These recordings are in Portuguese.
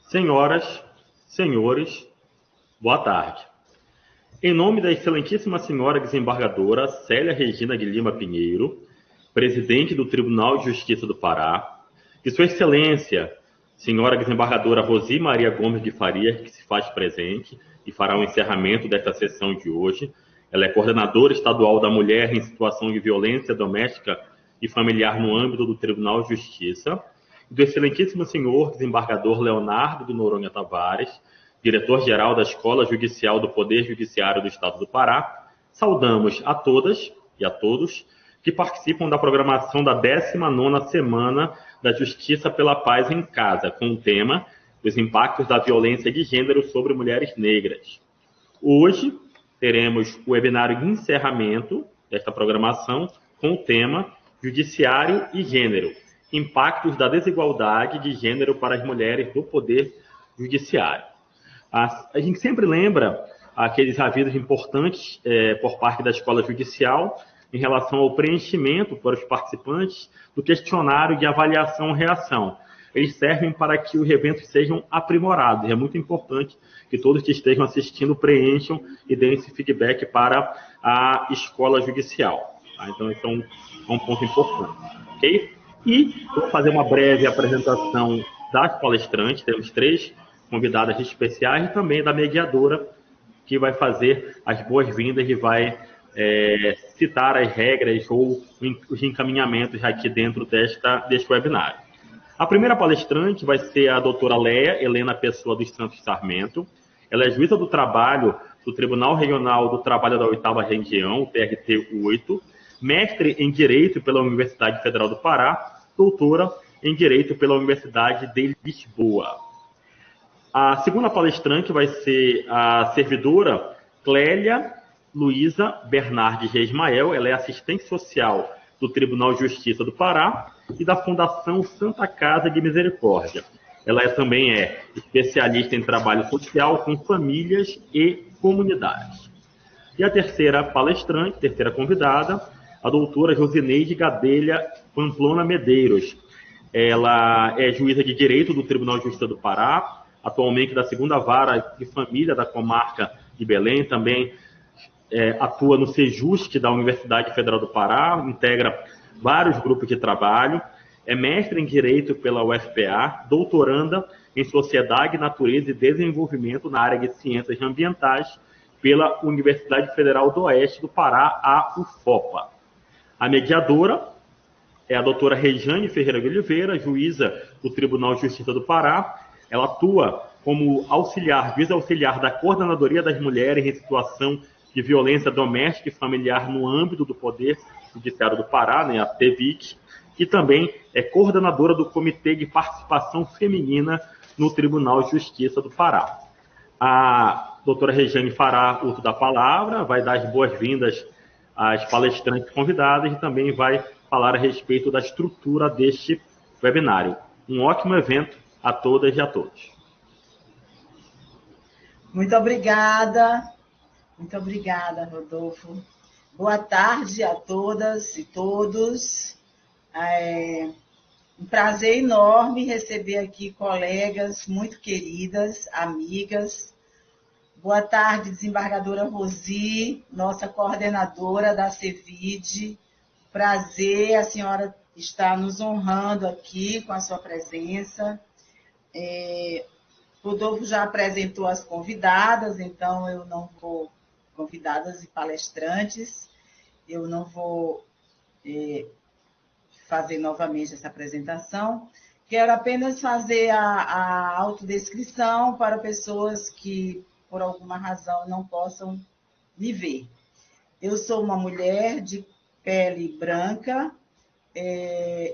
Senhoras, senhores, boa tarde. Em nome da excelentíssima senhora desembargadora Célia Regina de Lima Pinheiro, presidente do Tribunal de Justiça do Pará, de Sua Excelência, senhora desembargadora Rosi Maria Gomes de Farias, que se faz presente e fará o encerramento desta sessão de hoje. Ela é coordenadora estadual da Mulher em Situação de Violência Doméstica e Familiar no âmbito do Tribunal de Justiça, do excelentíssimo senhor desembargador Leonardo de Noronha Tavares, diretor-geral da Escola Judicial do Poder Judiciário do Estado do Pará. Saudamos a todas e a todos que participam da programação da 19ª Semana da Justiça pela Paz em Casa, com o tema Os Impactos da Violência de Gênero sobre Mulheres Negras. Hoje teremos o webinário de encerramento desta programação com o tema Judiciário e Gênero, Impactos da Desigualdade de Gênero para as Mulheres do Poder Judiciário. A gente sempre lembra aqueles avisos importantes por parte da Escola Judicial em relação ao preenchimento para os participantes do questionário de avaliação-reação. Eles servem para que os eventos sejam aprimorados. É muito importante que todos que estejam assistindo preencham e deem esse feedback para a Escola Judicial. Tá? Então, esse é um ponto importante. Ok? E vou fazer uma breve apresentação das palestrantes. Temos 3 convidadas especiais e também da mediadora, que vai fazer as boas-vindas e vai citar as regras ou os encaminhamentos aqui dentro deste webinário. A primeira palestrante vai ser a doutora Leia Helena Pessoa dos Santos Sarmento. Ela é juíza do trabalho do Tribunal Regional do Trabalho da 8ª Região, o TRT 8, mestre em Direito pela Universidade Federal do Pará, doutora em Direito pela Universidade de Lisboa. A segunda palestrante vai ser a servidora Clélia Luísa Bernardes Reismael. Ela é assistente social do Tribunal de Justiça do Pará e da Fundação Santa Casa de Misericórdia. Ela também é especialista em trabalho social com famílias e comunidades. E a terceira palestrante, terceira convidada, a doutora Josineide Gadelha Pamplona Medeiros. Ela é juíza de Direito do Tribunal de Justiça do Pará, atualmente da 2ª Vara de Família da Comarca de Belém, também atua no Sejusc da Universidade Federal do Pará, integra vários grupos de trabalho, é mestre em Direito pela UFPA, doutoranda em Sociedade, Natureza e Desenvolvimento na área de Ciências Ambientais pela Universidade Federal do Oeste do Pará, a UFOPA. A mediadora é a doutora Rejane Ferreira de Oliveira, juíza do Tribunal de Justiça do Pará. Ela atua como juíza auxiliar da Coordenadoria das Mulheres em Situação de Violência Doméstica e Familiar no âmbito do Poder Judiciário do Pará, né, a TVIC, e também é coordenadora do Comitê de Participação Feminina no Tribunal de Justiça do Pará. A doutora Rejane fará uso da palavra, vai dar as boas-vindas às palestrantes convidadas e também vai falar a respeito da estrutura deste webinário. Um ótimo evento a todas e a todos. Muito obrigada, Rodolfo. Boa tarde a todas e todos. É um prazer enorme receber aqui colegas muito queridas, amigas. Boa tarde, desembargadora Rosi, nossa coordenadora da CEVID. Prazer, a senhora está nos honrando aqui com a sua presença. Rodolfo já apresentou as convidadas, então eu não vou, convidadas e palestrantes, eu não vou fazer novamente essa apresentação. Quero apenas fazer a autodescrição para pessoas que, por alguma razão, não possam me ver. Eu sou uma mulher de pele branca,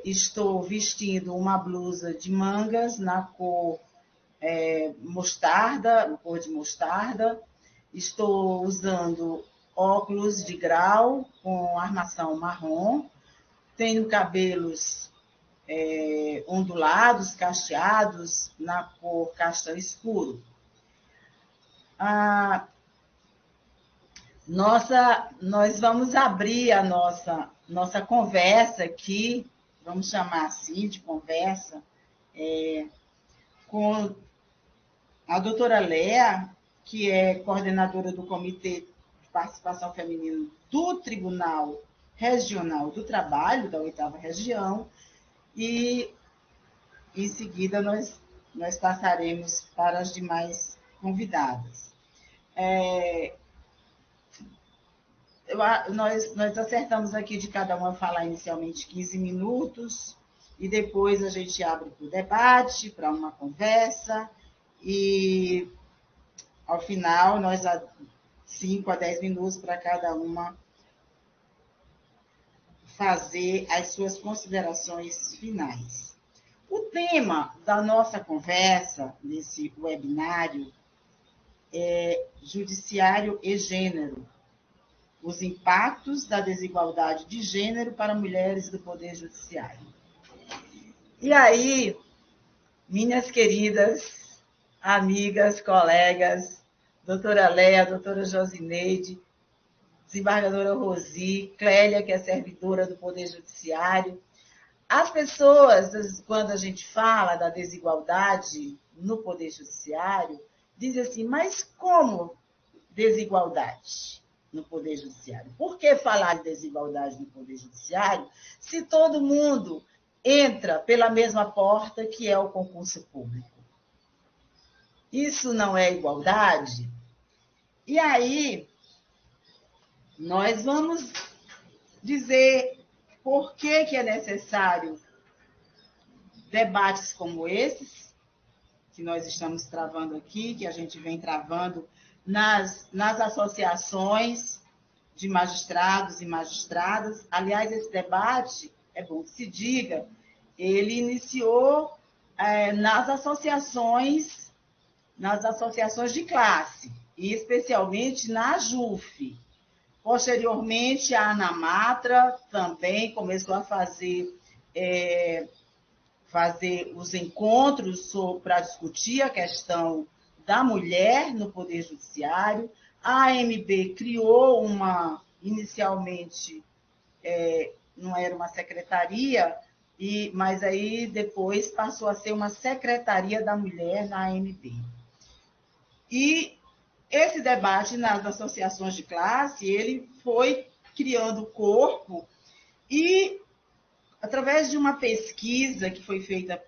estou vestindo uma blusa de mangas na cor mostarda, cor de mostarda. Estou usando óculos de grau com armação marrom. Tenho cabelos ondulados, cacheados, na cor castanho escuro. Nós vamos abrir a nossa conversa aqui, vamos chamar assim de conversa, com a doutora Léa, que é coordenadora do Comitê de Participação Feminina do Tribunal Regional do Trabalho, da 8ª Região, e em seguida nós passaremos para as demais convidadas. Nós acertamos aqui de cada uma falar inicialmente 15 minutos, e depois a gente abre para o debate, para uma conversa, e ao final nós 5 a 10 minutos para cada uma fazer as suas considerações finais. O tema da nossa conversa, nesse webinário, é Judiciário e Gênero, os impactos da desigualdade de gênero para mulheres do Poder Judiciário. E aí, minhas queridas amigas, colegas, doutora Léa, doutora Josineide, desembargadora Rosi, Clélia, que é servidora do Poder Judiciário. As pessoas, quando a gente fala da desigualdade no Poder Judiciário, dizem assim, mas como desigualdade no Poder Judiciário? Por que falar de desigualdade no Poder Judiciário se todo mundo entra pela mesma porta que é o concurso público? Isso não é igualdade? E aí, nós vamos dizer por que é necessário debates como esses, que nós estamos travando aqui, que a gente vem travando nas associações de magistrados e magistradas. Aliás, esse debate, é bom que se diga, ele iniciou nas associações de classe, e especialmente na JUF. Posteriormente, a ANAMATRA também começou a fazer os encontros para discutir a questão da mulher no Poder Judiciário. A AMB criou inicialmente, não era uma secretaria, mas aí depois passou a ser uma secretaria da mulher na AMB. E esse debate nas associações de classe, ele foi criando corpo e, através de uma pesquisa que foi feita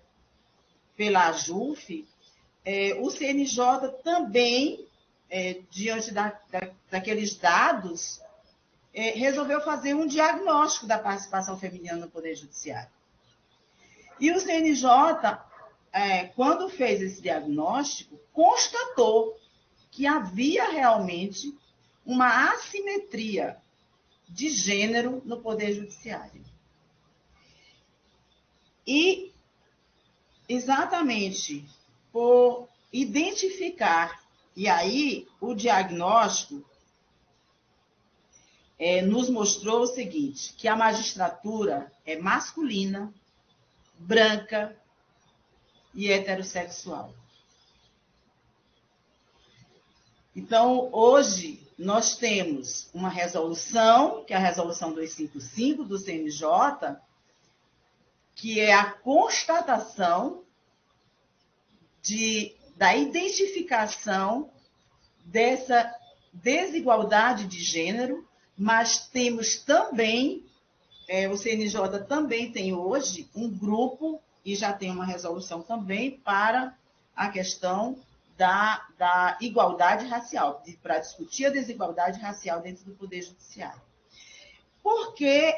pela JUF, o CNJ também, diante daqueles dados, resolveu fazer um diagnóstico da participação feminina no Poder Judiciário. E o CNJ, quando fez esse diagnóstico, constatou que havia realmente uma assimetria de gênero no Poder Judiciário. E, exatamente por identificar, e aí o diagnóstico nos mostrou o seguinte, que a magistratura é masculina, branca e heterossexual. Então, hoje, nós temos uma resolução, que é a Resolução 255 do CNJ, que é a constatação da identificação dessa desigualdade de gênero, mas temos também, o CNJ também tem hoje um grupo, e já tem uma resolução também, para a questão da igualdade racial, para discutir a desigualdade racial dentro do Poder Judiciário. Por que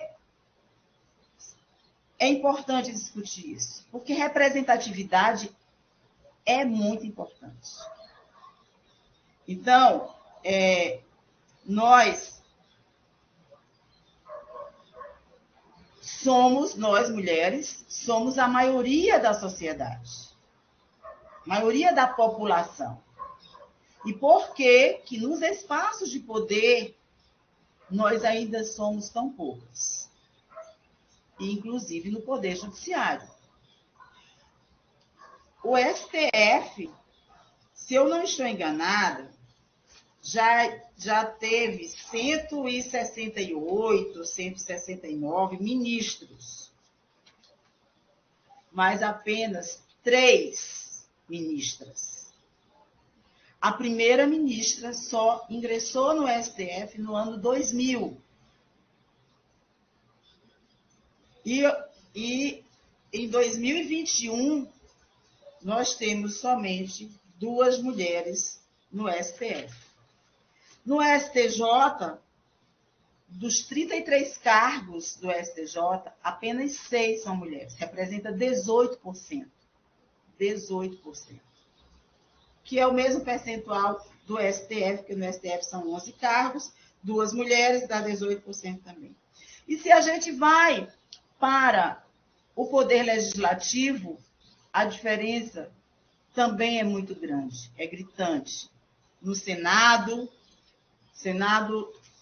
é importante discutir isso? Porque representatividade é muito importante. Então, nós mulheres, somos a maioria da sociedade. Maioria da população. E por que nos espaços de poder nós ainda somos tão poucas? Inclusive no Poder Judiciário. O STF, se eu não estou enganada, já teve 168, 169 ministros, mas apenas 3 ministras. a primeira ministra só ingressou no STF no ano 2000. E em 2021, nós temos somente 2 mulheres no STF. No STJ, dos 33 cargos do STJ, apenas 6 são mulheres, representa 18%. 18%. Que é o mesmo percentual do STF, porque no STF são 11 cargos, 2 mulheres, dá 18% também. E se a gente vai para o Poder Legislativo, a diferença também é muito grande, é gritante. No Senado,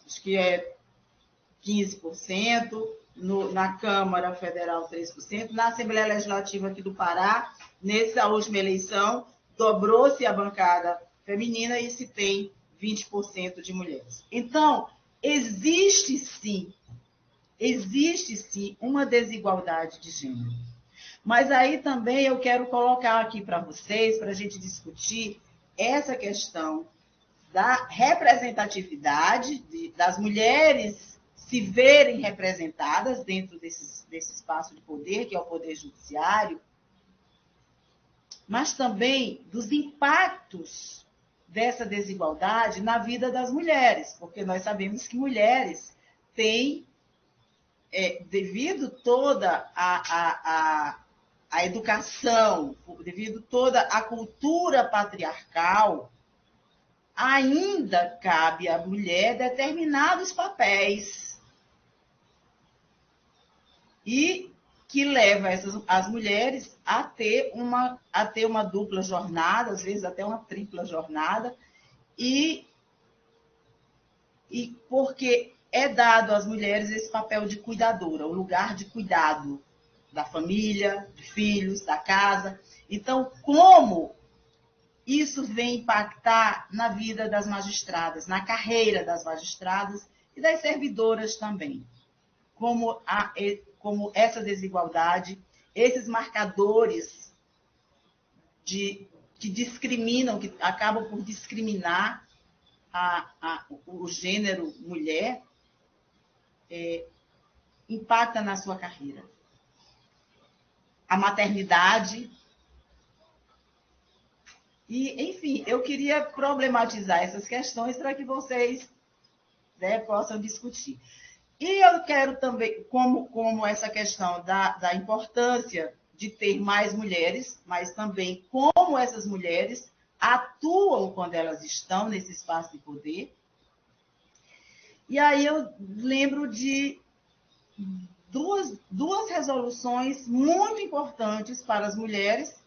acho que é 15%, na Câmara Federal 3%, na Assembleia Legislativa aqui do Pará, nessa última eleição, dobrou-se a bancada feminina e se tem 20% de mulheres. Então, existe sim uma desigualdade de gênero. Mas aí também eu quero colocar aqui para vocês, para a gente discutir essa questão da representatividade das mulheres se verem representadas dentro desse espaço de poder, que é o poder judiciário, mas também dos impactos dessa desigualdade na vida das mulheres, porque nós sabemos que mulheres têm, devido toda a educação, devido toda a cultura patriarcal, ainda cabe à mulher determinados papéis e que leva as mulheres a ter uma dupla jornada, às vezes até uma tripla jornada, e porque é dado às mulheres esse papel de cuidadora, o lugar de cuidado da família, de filhos, da casa. Então, como isso vem impactar na vida das magistradas, na carreira das magistradas e das servidoras também? Como essa desigualdade, esses marcadores que discriminam, que acabam por discriminar o gênero mulher, impacta na sua carreira. A maternidade. E, enfim, eu queria problematizar essas questões para que vocês, né, possam discutir. E eu quero também, como essa questão da importância de ter mais mulheres, mas também como essas mulheres atuam quando elas estão nesse espaço de poder. E aí eu lembro de duas resoluções muito importantes para as mulheres,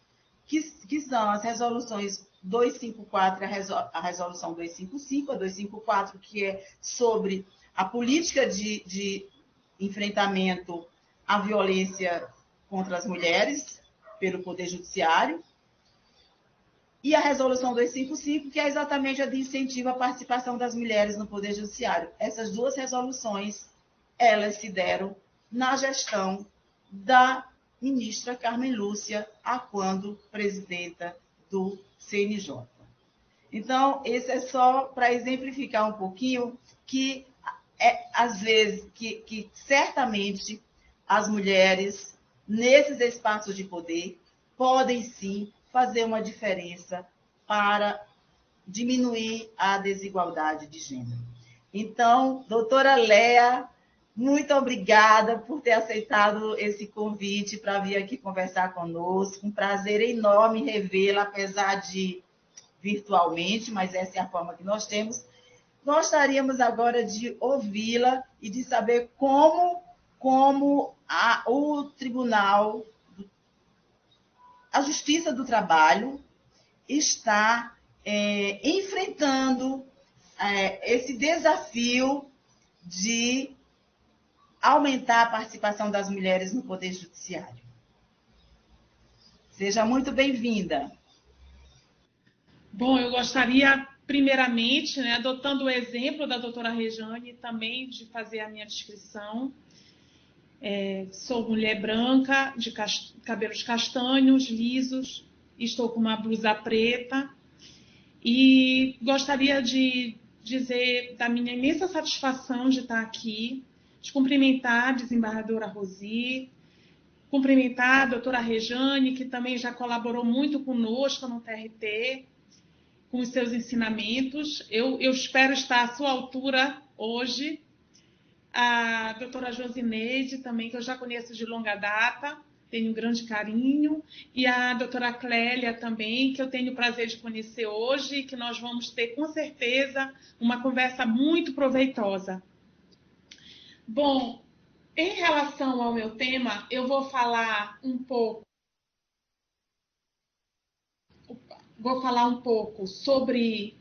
que são as resoluções 254 e a resolução 255, a 254, que é sobre a política de enfrentamento à violência contra as mulheres pelo Poder Judiciário, e a resolução 255, que é exatamente a de incentivo à participação das mulheres no Poder Judiciário. Essas 2 resoluções, elas se deram na gestão da ministra Carmen Lúcia, quando presidenta do CNJ. Então, esse é só para exemplificar um pouquinho que, às vezes, que certamente as mulheres, nesses espaços de poder, podem sim fazer uma diferença para diminuir a desigualdade de gênero. Então, doutora Léa, muito obrigada por ter aceitado esse convite para vir aqui conversar conosco. Um prazer enorme revê-la, apesar de virtualmente, mas essa é a forma que nós temos. Gostaríamos agora de ouvi-la e de saber como o Tribunal, a Justiça do Trabalho, está enfrentando esse desafio de aumentar a participação das mulheres no Poder Judiciário. Seja muito bem-vinda. Bom, eu gostaria, primeiramente, né, adotando o exemplo da doutora Rejane, também de fazer a minha descrição. Sou mulher branca, de cabelos castanhos, lisos, estou com uma blusa preta. E gostaria de dizer da minha imensa satisfação de estar aqui, de cumprimentar a desembargadora Rosi, cumprimentar a doutora Rejane, que também já colaborou muito conosco no TRT, com os seus ensinamentos. Eu espero estar à sua altura hoje. A doutora Josineide também, que eu já conheço de longa data, tenho um grande carinho. E a doutora Clélia também, que eu tenho o prazer de conhecer hoje, que nós vamos ter, com certeza, uma conversa muito proveitosa. Bom, em relação ao meu tema, eu vou falar um pouco sobre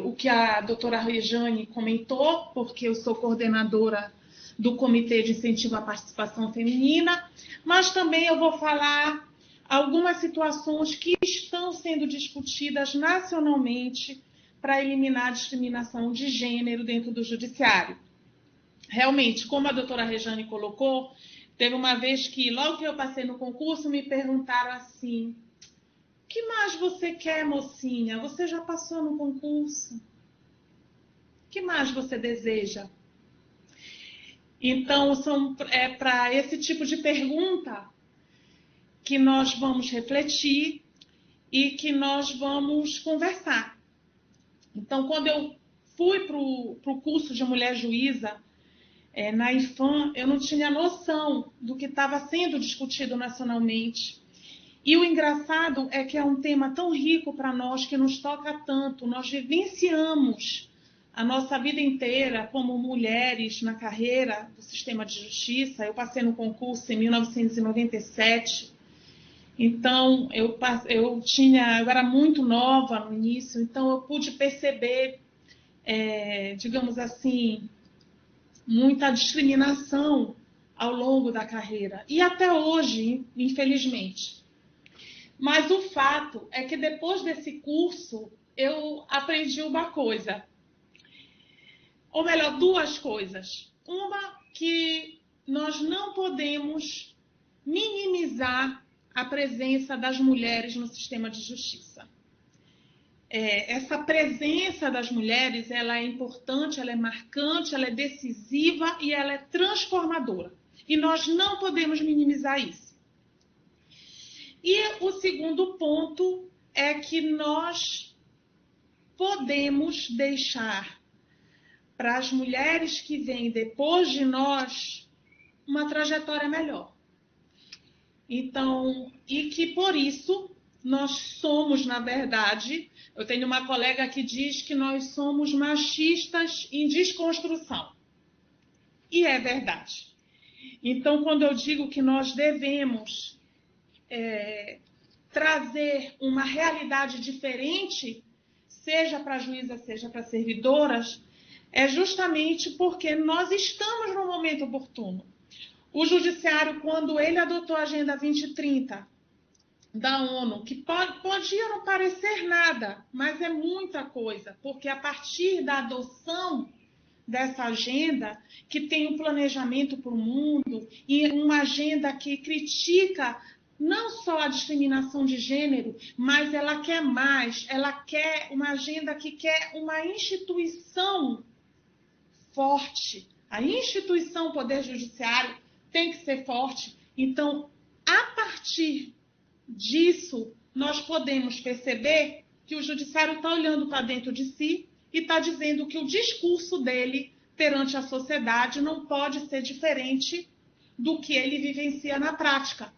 o que a doutora Rejane comentou, porque eu sou coordenadora do Comitê de Incentivo à Participação Feminina, mas também eu vou falar algumas situações que estão sendo discutidas nacionalmente para eliminar a discriminação de gênero dentro do judiciário. Realmente, como a doutora Rejane colocou, teve uma vez que, logo que eu passei no concurso, me perguntaram assim: o que mais você quer, mocinha? Você já passou no concurso? O que mais você deseja? Então, é para esse tipo de pergunta que nós vamos refletir e que nós vamos conversar. Então, quando eu fui para o curso de mulher juíza, na IFAM, eu não tinha noção do que estava sendo discutido nacionalmente. E o engraçado é que é um tema tão rico para nós, que nos toca tanto. Nós vivenciamos a nossa vida inteira como mulheres na carreira do sistema de justiça. Eu passei no concurso em 1997. Então, eu era muito nova no início, então eu pude perceber, digamos assim, muita discriminação ao longo da carreira. E até hoje, infelizmente. Mas o fato é que depois desse curso, eu aprendi uma coisa. Ou melhor, duas coisas. Uma, que nós não podemos minimizar a presença das mulheres no sistema de justiça. Essa presença das mulheres, ela é importante, ela é marcante, ela é decisiva e ela é transformadora. E nós não podemos minimizar isso. E o segundo ponto é que nós podemos deixar para as mulheres que vêm depois de nós uma trajetória melhor. Então, e que por isso nós somos, na verdade, eu tenho uma colega que diz que nós somos machistas em desconstrução. E é verdade. Então, quando eu digo que nós devemos trazer uma realidade diferente, seja para juízas, seja para servidoras, é justamente porque nós estamos no momento oportuno. O judiciário, quando ele adotou a Agenda 2030 da ONU, que podia não parecer nada, mas é muita coisa, porque a partir da adoção dessa agenda, que tem um planejamento para o mundo, e uma agenda que critica não só a discriminação de gênero, mas ela quer mais, ela quer uma agenda que quer uma instituição forte. A instituição Poder Judiciário tem que ser forte. Então, a partir disso, nós podemos perceber que o judiciário está olhando para dentro de si e está dizendo que o discurso dele perante a sociedade não pode ser diferente do que ele vivencia na prática.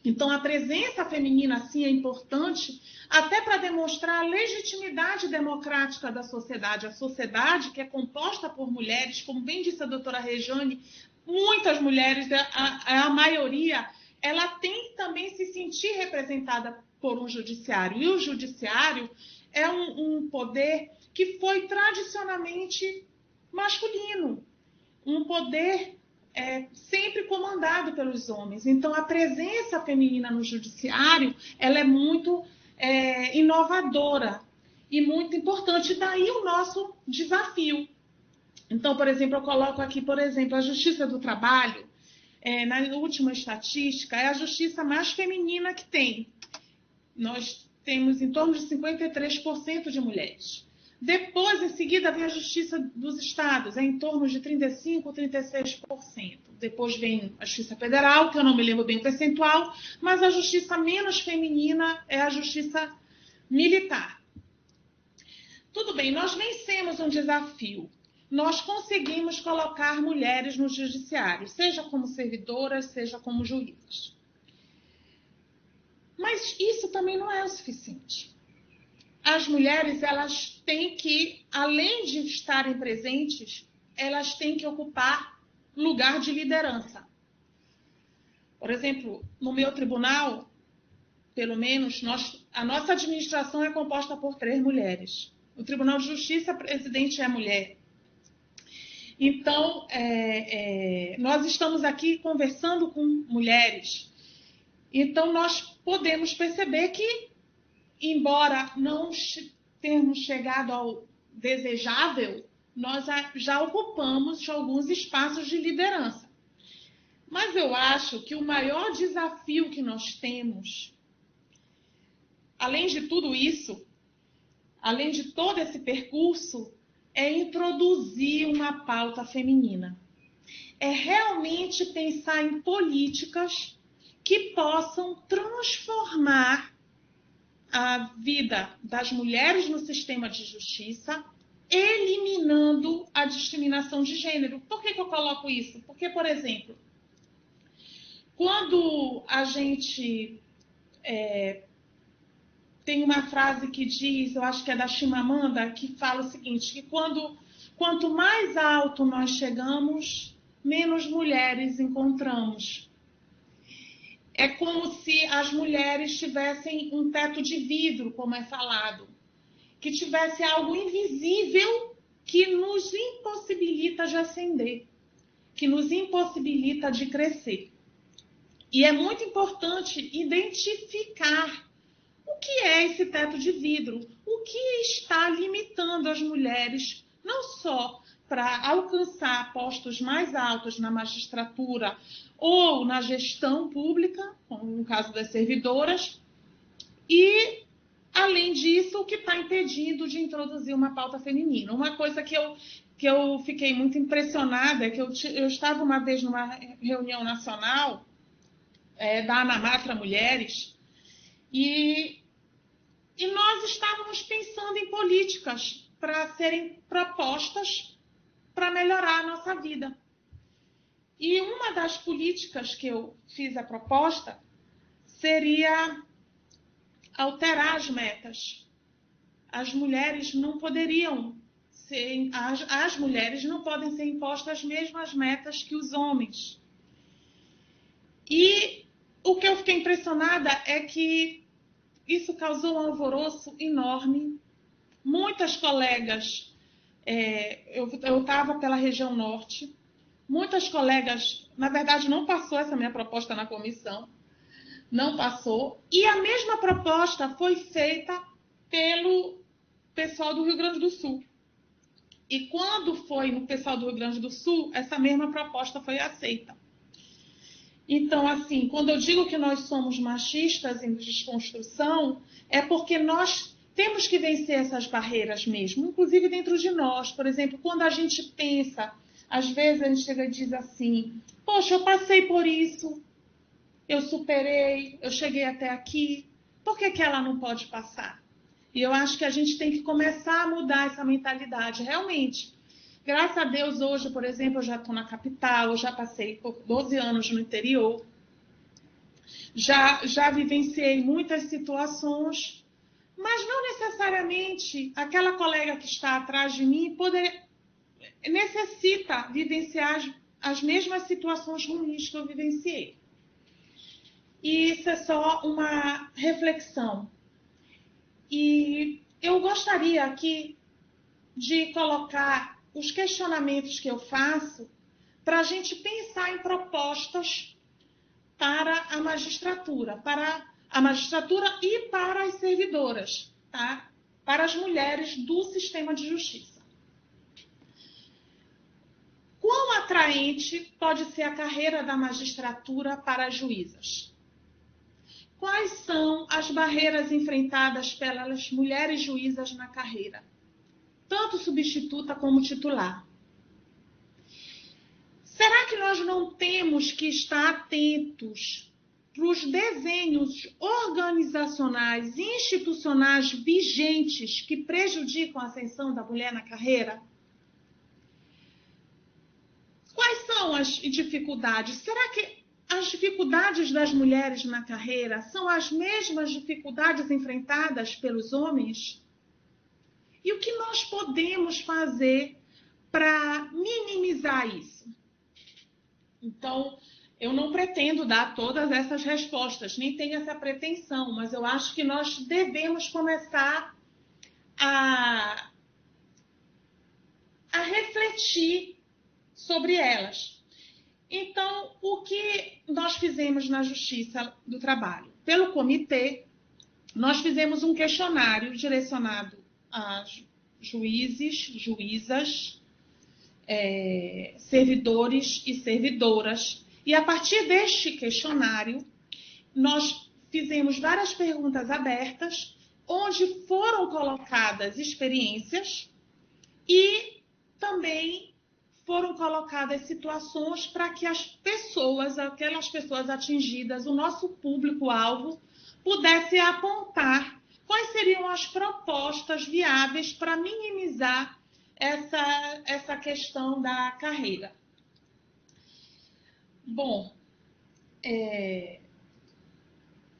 Então, a presença feminina, sim, é importante, até para demonstrar a legitimidade democrática da sociedade. A sociedade, que é composta por mulheres, como bem disse a doutora Rejane, muitas mulheres, a maioria, ela tem que também se sentir representada por um judiciário. E o judiciário é um poder que foi tradicionalmente masculino, um poder sempre comandado pelos homens. Então, a presença feminina no judiciário, ela é muito inovadora e muito importante. Daí o nosso desafio. Então, por exemplo, eu coloco aqui, por exemplo, a Justiça do Trabalho, na última estatística, é a justiça mais feminina que tem. Nós temos em torno de 53% de mulheres. Depois, em seguida, vem a Justiça dos Estados, é em torno de 35% ou 36%. Depois vem a Justiça Federal, que eu não me lembro bem o percentual, mas a justiça menos feminina é a Justiça Militar. Tudo bem, nós vencemos um desafio. Nós conseguimos colocar mulheres no judiciário, seja como servidoras, seja como juízes. Mas isso também não é o suficiente. As mulheres, elas têm que, além de estarem presentes, elas têm que ocupar lugar de liderança. Por exemplo, no meu tribunal, pelo menos, a nossa administração é composta por 3 mulheres. O Tribunal de Justiça, a presidente é mulher. Então, nós estamos aqui conversando com mulheres. Então, nós podemos perceber que, embora não tenhamos chegado ao desejável, nós já ocupamos alguns espaços de liderança. Mas eu acho que o maior desafio que nós temos, além de tudo isso, além de todo esse percurso, é introduzir uma pauta feminina. É realmente pensar em políticas que possam transformar a vida das mulheres no sistema de justiça, eliminando a discriminação de gênero. Por que eu coloco isso? Porque, por exemplo, quando a gente tem uma frase que diz, eu acho que é da Chimamanda, que fala o seguinte, que quanto mais alto nós chegamos, menos mulheres encontramos. É como se as mulheres tivessem um teto de vidro, como é falado, que tivesse algo invisível que nos impossibilita de ascender, que nos impossibilita de crescer. E é muito importante identificar o que é esse teto de vidro, o que está limitando as mulheres, não só para alcançar postos mais altos na magistratura ou na gestão pública, como no caso das servidoras, e, além disso, o que está impedindo de introduzir uma pauta feminina. Uma coisa que eu fiquei muito impressionada é que eu estava uma vez numa reunião nacional da Anamatra Mulheres, e nós estávamos pensando em políticas para serem propostas para melhorar a nossa vida. E uma das políticas que eu fiz a proposta seria alterar as metas. As mulheres não poderiam ser, as mulheres não podem ser impostas as mesmas metas que os homens. E o que eu fiquei impressionada é que isso causou um alvoroço enorme. Muitas colegas, eu estava pela região norte, muitas colegas, na verdade não passou essa minha proposta na comissão, não passou, e a mesma proposta foi feita pelo pessoal do Rio Grande do Sul. E quando foi no pessoal do Rio Grande do Sul, essa mesma proposta foi aceita. Então, assim, quando eu digo que nós somos machistas em desconstrução, é porque nós temos que vencer essas barreiras mesmo, inclusive dentro de nós. Por exemplo, quando a gente pensa, às vezes a gente chega e diz assim, poxa, eu passei por isso, eu superei, eu cheguei até aqui, por que ela não pode passar? E eu acho que a gente tem que começar a mudar essa mentalidade, realmente. Graças a Deus, hoje, por exemplo, eu já estou na capital, eu já passei por 12 anos no interior, já vivenciei muitas situações, mas não necessariamente aquela colega que está atrás de mim necessita vivenciar as mesmas situações ruins que eu vivenciei. E isso é só uma reflexão. E eu gostaria aqui de colocar os questionamentos que eu faço para a gente pensar em propostas para a magistratura e para as servidoras, tá? Para as mulheres do sistema de justiça. Quão atraente pode ser a carreira da magistratura para as juízas? quais são as barreiras enfrentadas pelas mulheres juízas na carreira, tanto substituta como titular. Será que nós não temos que estar atentos para os desenhos organizacionais e institucionais vigentes que prejudicam a ascensão da mulher na carreira? Quais são as dificuldades? Será que as dificuldades das mulheres na carreira são as mesmas dificuldades enfrentadas pelos homens? E o que nós podemos fazer para minimizar isso? Então, eu não pretendo dar todas essas respostas, nem tenho essa pretensão, mas eu acho que nós devemos começar a refletir sobre elas. Então, o que nós fizemos na Justiça do Trabalho? Pelo comitê, nós fizemos um questionário direcionado a juízes, juízas, servidores e servidoras. E a partir deste questionário, nós fizemos várias perguntas abertas, onde foram colocadas experiências e também foram colocadas situações para que as pessoas, aquelas pessoas atingidas, o nosso público-alvo, pudesse apontar quais seriam as propostas viáveis para minimizar essa questão da carreira. Bom,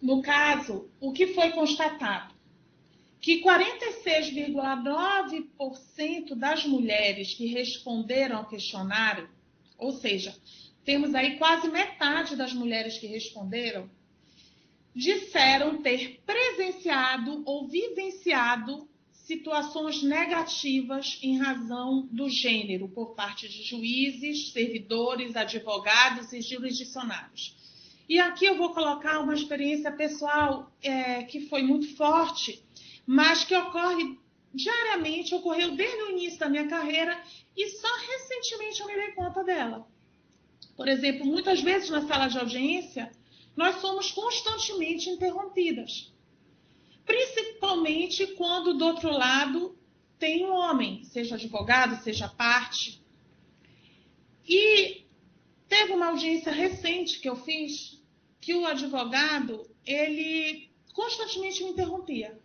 no caso, o que foi constatado? Que 46,9% das mulheres que responderam ao questionário, ou seja, temos aí quase metade das mulheres que responderam, disseram ter presenciado ou vivenciado situações negativas em razão do gênero por parte de juízes, servidores, advogados e jurisdicionários. E aqui eu vou colocar uma experiência pessoal que foi muito forte, mas que ocorre diariamente, ocorreu desde o início da minha carreira e só recentemente eu me dei conta dela. Por exemplo, muitas vezes na sala de audiência, nós somos constantemente interrompidas. Principalmente quando do outro lado tem um homem, seja advogado, seja parte. E teve uma audiência recente que eu fiz, que o advogado, ele constantemente me interrompia.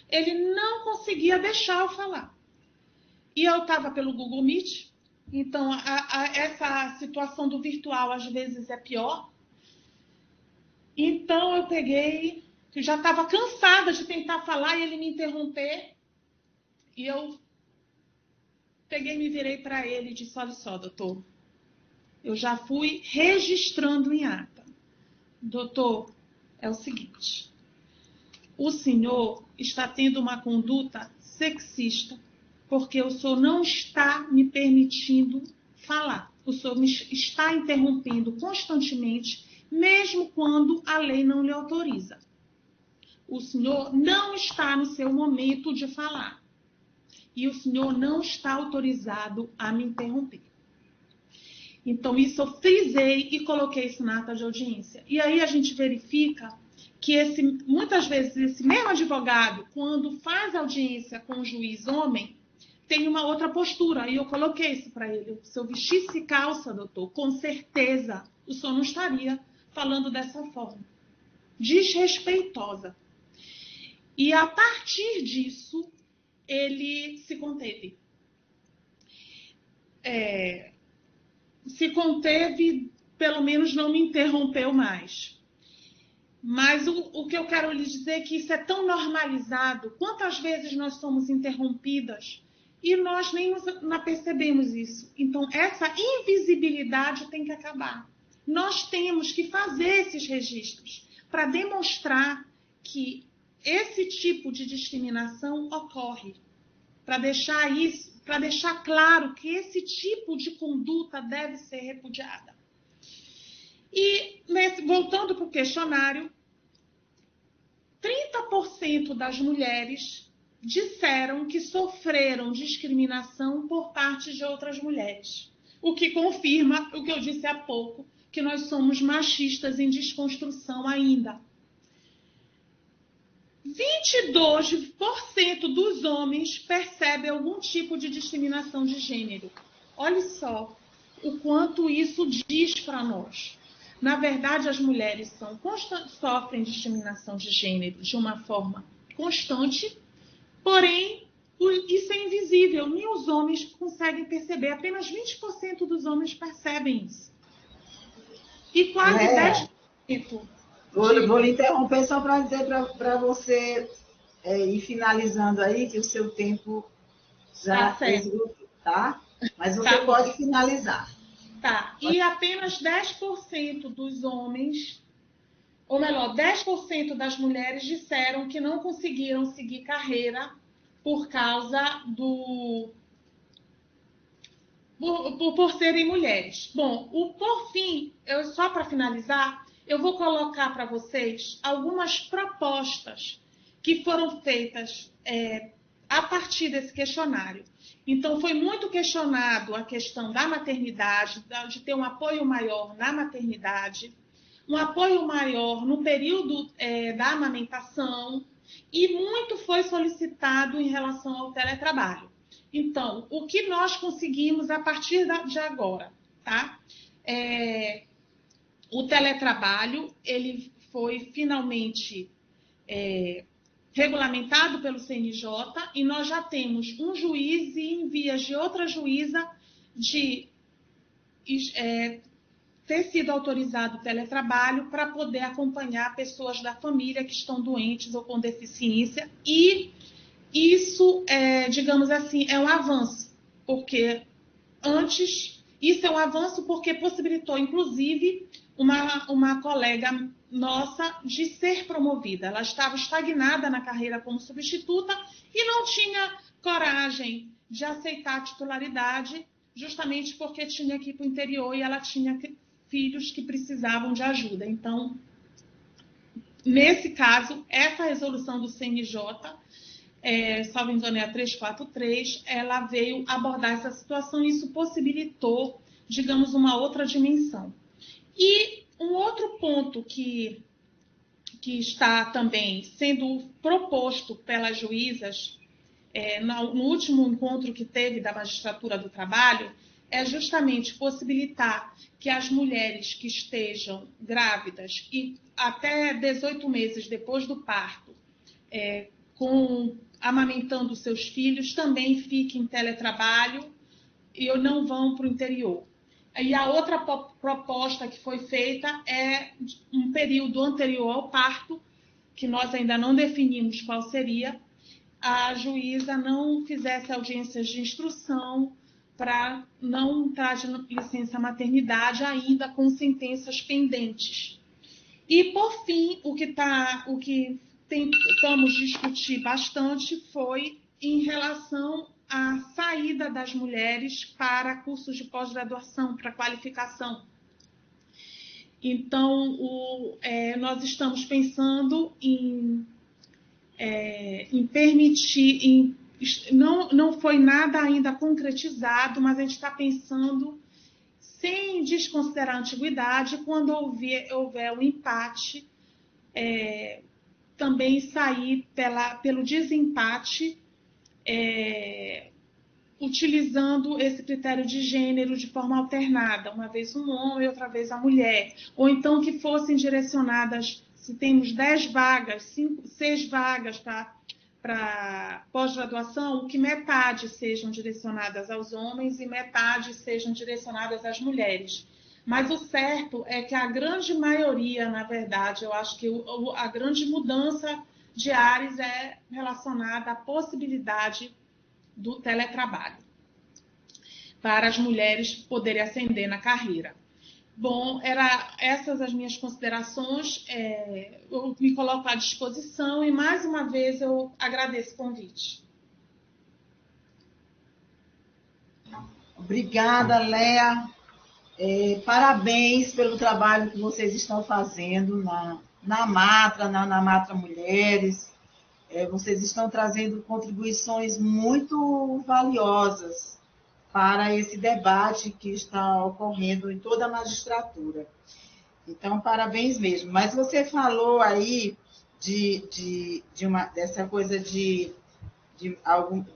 Ele não conseguia deixar eu falar. E eu estava pelo Google Meet, então essa situação do virtual às vezes é pior. Então eu peguei, já estava cansada de tentar falar e ele me interromper. E eu peguei e me virei para ele e disse: olha só, doutor, eu já fui registrando em ata. Doutor, é o seguinte, o senhor está tendo uma conduta sexista porque o senhor não está me permitindo falar. O senhor me está interrompendo constantemente, mesmo quando a lei não lhe autoriza. O senhor não está no seu momento de falar. E o senhor não está autorizado a me interromper. Então, isso eu frisei e coloquei isso na ata de audiência. E aí a gente verifica que muitas vezes esse mesmo advogado, quando faz audiência com o juiz homem, tem uma outra postura. E eu coloquei isso para ele. Se eu vestisse calça, doutor, com certeza o senhor não estaria falando dessa forma. Desrespeitosa. E a partir disso, ele se conteve. Se conteve, pelo menos não me interrompeu mais. Mas o que eu quero lhe dizer é que isso é tão normalizado. Quantas vezes nós somos interrompidas e nós nem não percebemos isso. Então, essa invisibilidade tem que acabar. Nós temos que fazer esses registros para demonstrar que esse tipo de discriminação ocorre. Para deixar claro que esse tipo de conduta deve ser repudiada. E, voltando para o questionário, 30% das mulheres disseram que sofreram discriminação por parte de outras mulheres. O que confirma o que eu disse há pouco, que nós somos machistas em desconstrução ainda. 22% dos homens percebem algum tipo de discriminação de gênero. Olha só o quanto isso diz para nós. Na verdade, as mulheres sofrem discriminação de gênero de uma forma constante, porém, isso é invisível. Nem os homens conseguem perceber. Apenas 20% dos homens percebem isso. E quase 10%. Vou lhe interromper só para dizer para você ir finalizando aí, que o seu tempo já esgotou, tá? Mas você pode finalizar. Tá. E apenas 10% dos homens, ou melhor, 10% das mulheres disseram que não conseguiram seguir carreira por causa por serem mulheres. Bom, por fim, só para finalizar, eu vou colocar para vocês algumas propostas que foram feitas a partir desse questionário. Então, foi muito questionado a questão da maternidade, de ter um apoio maior na maternidade, um apoio maior no período da amamentação, e muito foi solicitado em relação ao teletrabalho. Então, o que nós conseguimos a partir de agora, tá? O teletrabalho, ele foi finalmente regulamentado pelo CNJ, e nós já temos um juiz e em vias de outra juíza de ter sido autorizado o teletrabalho para poder acompanhar pessoas da família que estão doentes ou com deficiência, e isso, digamos assim, é um avanço, porque isso é um avanço porque possibilitou, inclusive, uma colega nossa de ser promovida. Ela estava estagnada na carreira como substituta e não tinha coragem de aceitar a titularidade, justamente porque tinha que ir para o interior e ela tinha filhos que precisavam de ajuda. Então, nesse caso, essa resolução do CNJ, salvo engano, é a 343, ela veio abordar essa situação e isso possibilitou, digamos, uma outra dimensão. E um outro ponto que está também sendo proposto pelas juízas, no último encontro que teve da Magistratura do Trabalho, é justamente possibilitar que as mulheres que estejam grávidas e até 18 meses depois do parto, amamentando seus filhos, também fiquem em teletrabalho e não vão para o interior. E a outra proposta que foi feita é um período anterior ao parto, que nós ainda não definimos qual seria, a juíza não fizesse audiências de instrução para não entrar de licença maternidade ainda com sentenças pendentes. E, por fim, o que tentamos discutir bastante foi em relação à saída das mulheres para cursos de pós-graduação, para qualificação. Então, nós estamos pensando em permitir, não foi nada ainda concretizado, mas a gente está pensando, sem desconsiderar a antiguidade, quando houver um empate, também sair pelo desempate, utilizando esse critério de gênero de forma alternada, uma vez um homem e outra vez a mulher, ou então que fossem direcionadas, se temos 10 vagas, 6 vagas para pós-graduação, que metade sejam direcionadas aos homens e metade sejam direcionadas às mulheres. Mas o certo é que a grande maioria, na verdade, eu acho que a grande mudança de áreas é relacionada à possibilidade do teletrabalho, para as mulheres poderem ascender na carreira. Bom, essas as minhas considerações, eu me coloco à disposição e, mais uma vez, eu agradeço o convite. Obrigada, Léa. Parabéns pelo trabalho que vocês estão fazendo na Matra Mulheres. Vocês estão trazendo contribuições muito valiosas para esse debate que está ocorrendo em toda a magistratura. Então, parabéns mesmo. Mas você falou aí dessa coisa de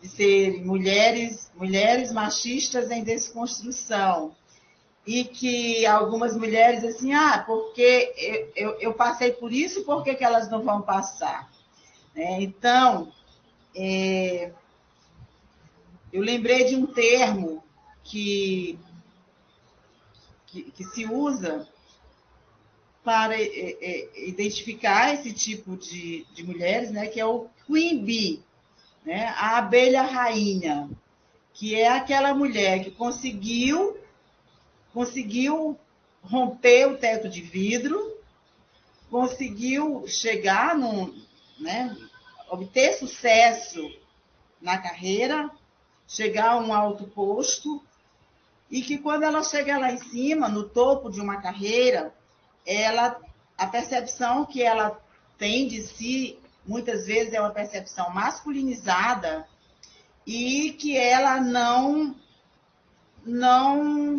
serem mulheres machistas em desconstrução. E que algumas mulheres, assim, porque eu passei por isso, por que elas não vão passar? Então, eu lembrei de um termo que se usa para identificar esse tipo de mulheres, né, que é o Queen Bee, né, a abelha rainha, que é aquela mulher que conseguiu romper o teto de vidro, conseguiu chegar obter sucesso na carreira, chegar a um alto posto, e que quando ela chega lá em cima, no topo de uma carreira, a percepção que ela tem de si, muitas vezes é uma percepção masculinizada, e que ela não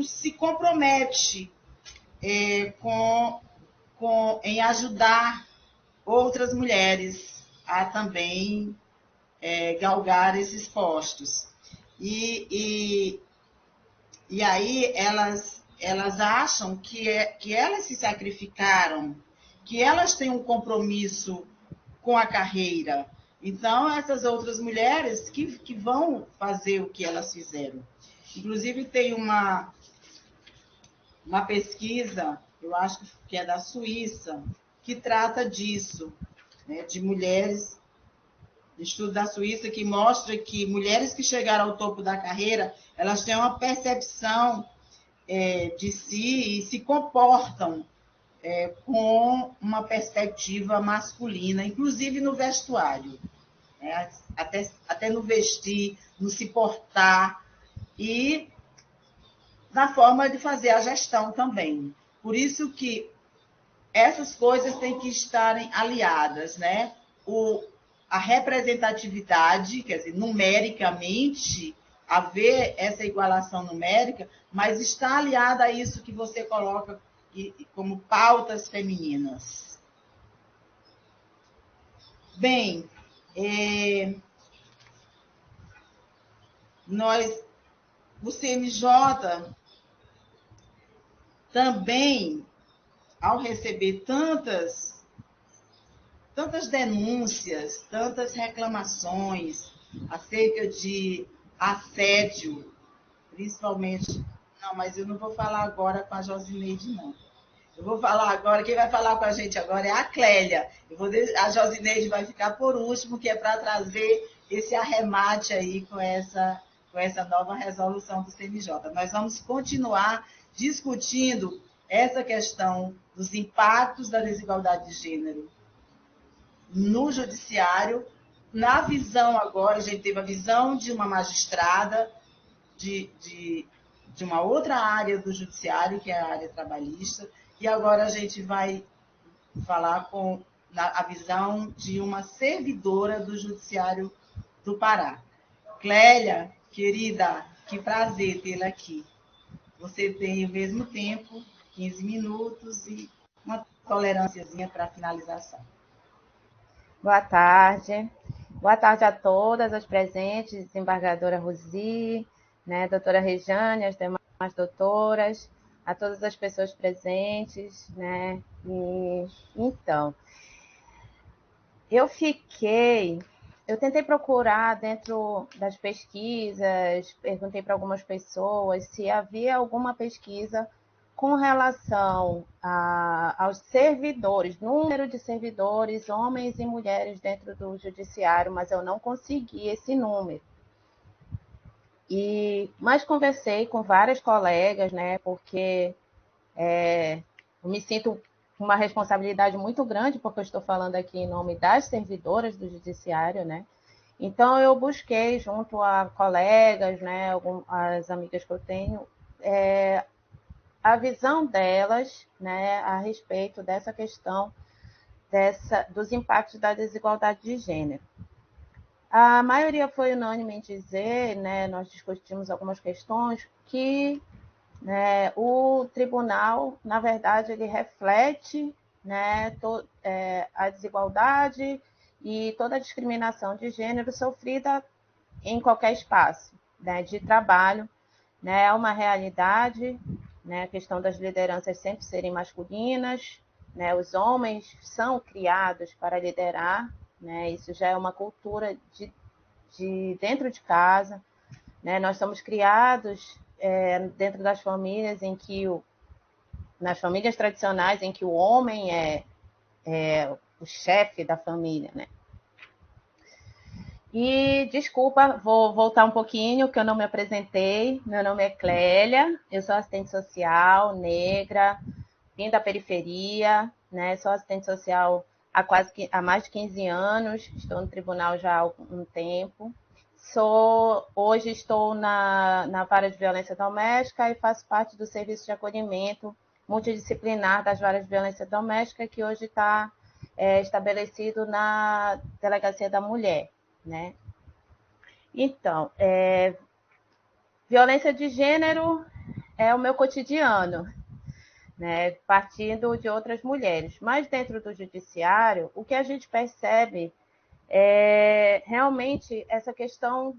se compromete em ajudar outras mulheres a também galgar esses postos. E aí elas acham que elas se sacrificaram, que elas têm um compromisso com a carreira. Então, essas outras mulheres que vão fazer o que elas fizeram. Inclusive, tem uma pesquisa, eu acho que é da Suíça, que trata disso, né, de mulheres, estudo da Suíça, que mostra que mulheres que chegaram ao topo da carreira, elas têm uma percepção de si e se comportam com uma perspectiva masculina, inclusive no vestuário, né, até no vestir, no se portar e na forma de fazer a gestão também. Por isso que essas coisas têm que estarem aliadas, né? A representatividade, quer dizer, numericamente, haver essa igualação numérica, mas está aliada a isso que você coloca como pautas femininas. Bem, o CNJ também, ao receber tantas denúncias, tantas reclamações acerca de assédio, principalmente... Não, mas eu não vou falar agora com a Josineide, não. Eu vou falar agora, quem vai falar com a gente agora é a Clélia. A Josineide vai ficar por último, que é para trazer esse arremate aí com essa nova resolução do CNJ. Nós vamos continuar discutindo essa questão dos impactos da desigualdade de gênero no judiciário, na visão agora, a gente teve a visão de uma magistrada de uma outra área do judiciário, que é a área trabalhista, e agora a gente vai falar com a visão de uma servidora do judiciário do Pará. Clélia, querida, que prazer tê-la aqui. Você tem o mesmo tempo, 15 minutos e uma tolerânciazinha para a finalização. Boa tarde. Boa tarde a todas as presentes, desembargadora Rosi, né, doutora Rejane, as demais doutoras, a todas as pessoas presentes, né? Então, eu tentei procurar dentro das pesquisas, perguntei para algumas pessoas se havia alguma pesquisa com relação aos servidores, número de servidores, homens e mulheres dentro do judiciário, mas eu não consegui esse número. Mas conversei com várias colegas, né, porque eu me sinto com uma responsabilidade muito grande, porque eu estou falando aqui em nome das servidoras do judiciário, né? Então, eu busquei, junto a colegas, né, as amigas que eu tenho, a visão delas, né, a respeito dessa questão dos impactos da desigualdade de gênero. A maioria foi unânime em dizer, né, nós discutimos algumas questões, que, né, o tribunal, na verdade, ele reflete né, a desigualdade e toda a discriminação de gênero sofrida em qualquer espaço, né, de trabalho, né, é uma realidade, né, a questão das lideranças sempre serem masculinas, né, os homens são criados para liderar, né, isso já é uma cultura de dentro de casa, né, nós somos criados dentro das famílias nas famílias tradicionais em que o homem é o chefe da família, né? E, desculpa, vou voltar um pouquinho, que eu não me apresentei. Meu nome é Clélia, eu sou assistente social, negra, vim da periferia, né? Sou assistente social há mais de 15 anos, estou no tribunal já há algum tempo. Hoje estou na vara de violência doméstica e faço parte do serviço de acolhimento multidisciplinar das varas de violência doméstica, que hoje está estabelecido na Delegacia da Mulher, né? Então, violência de gênero é o meu cotidiano, né? Partindo de outras mulheres. Mas dentro do judiciário, o que a gente percebe é realmente essa questão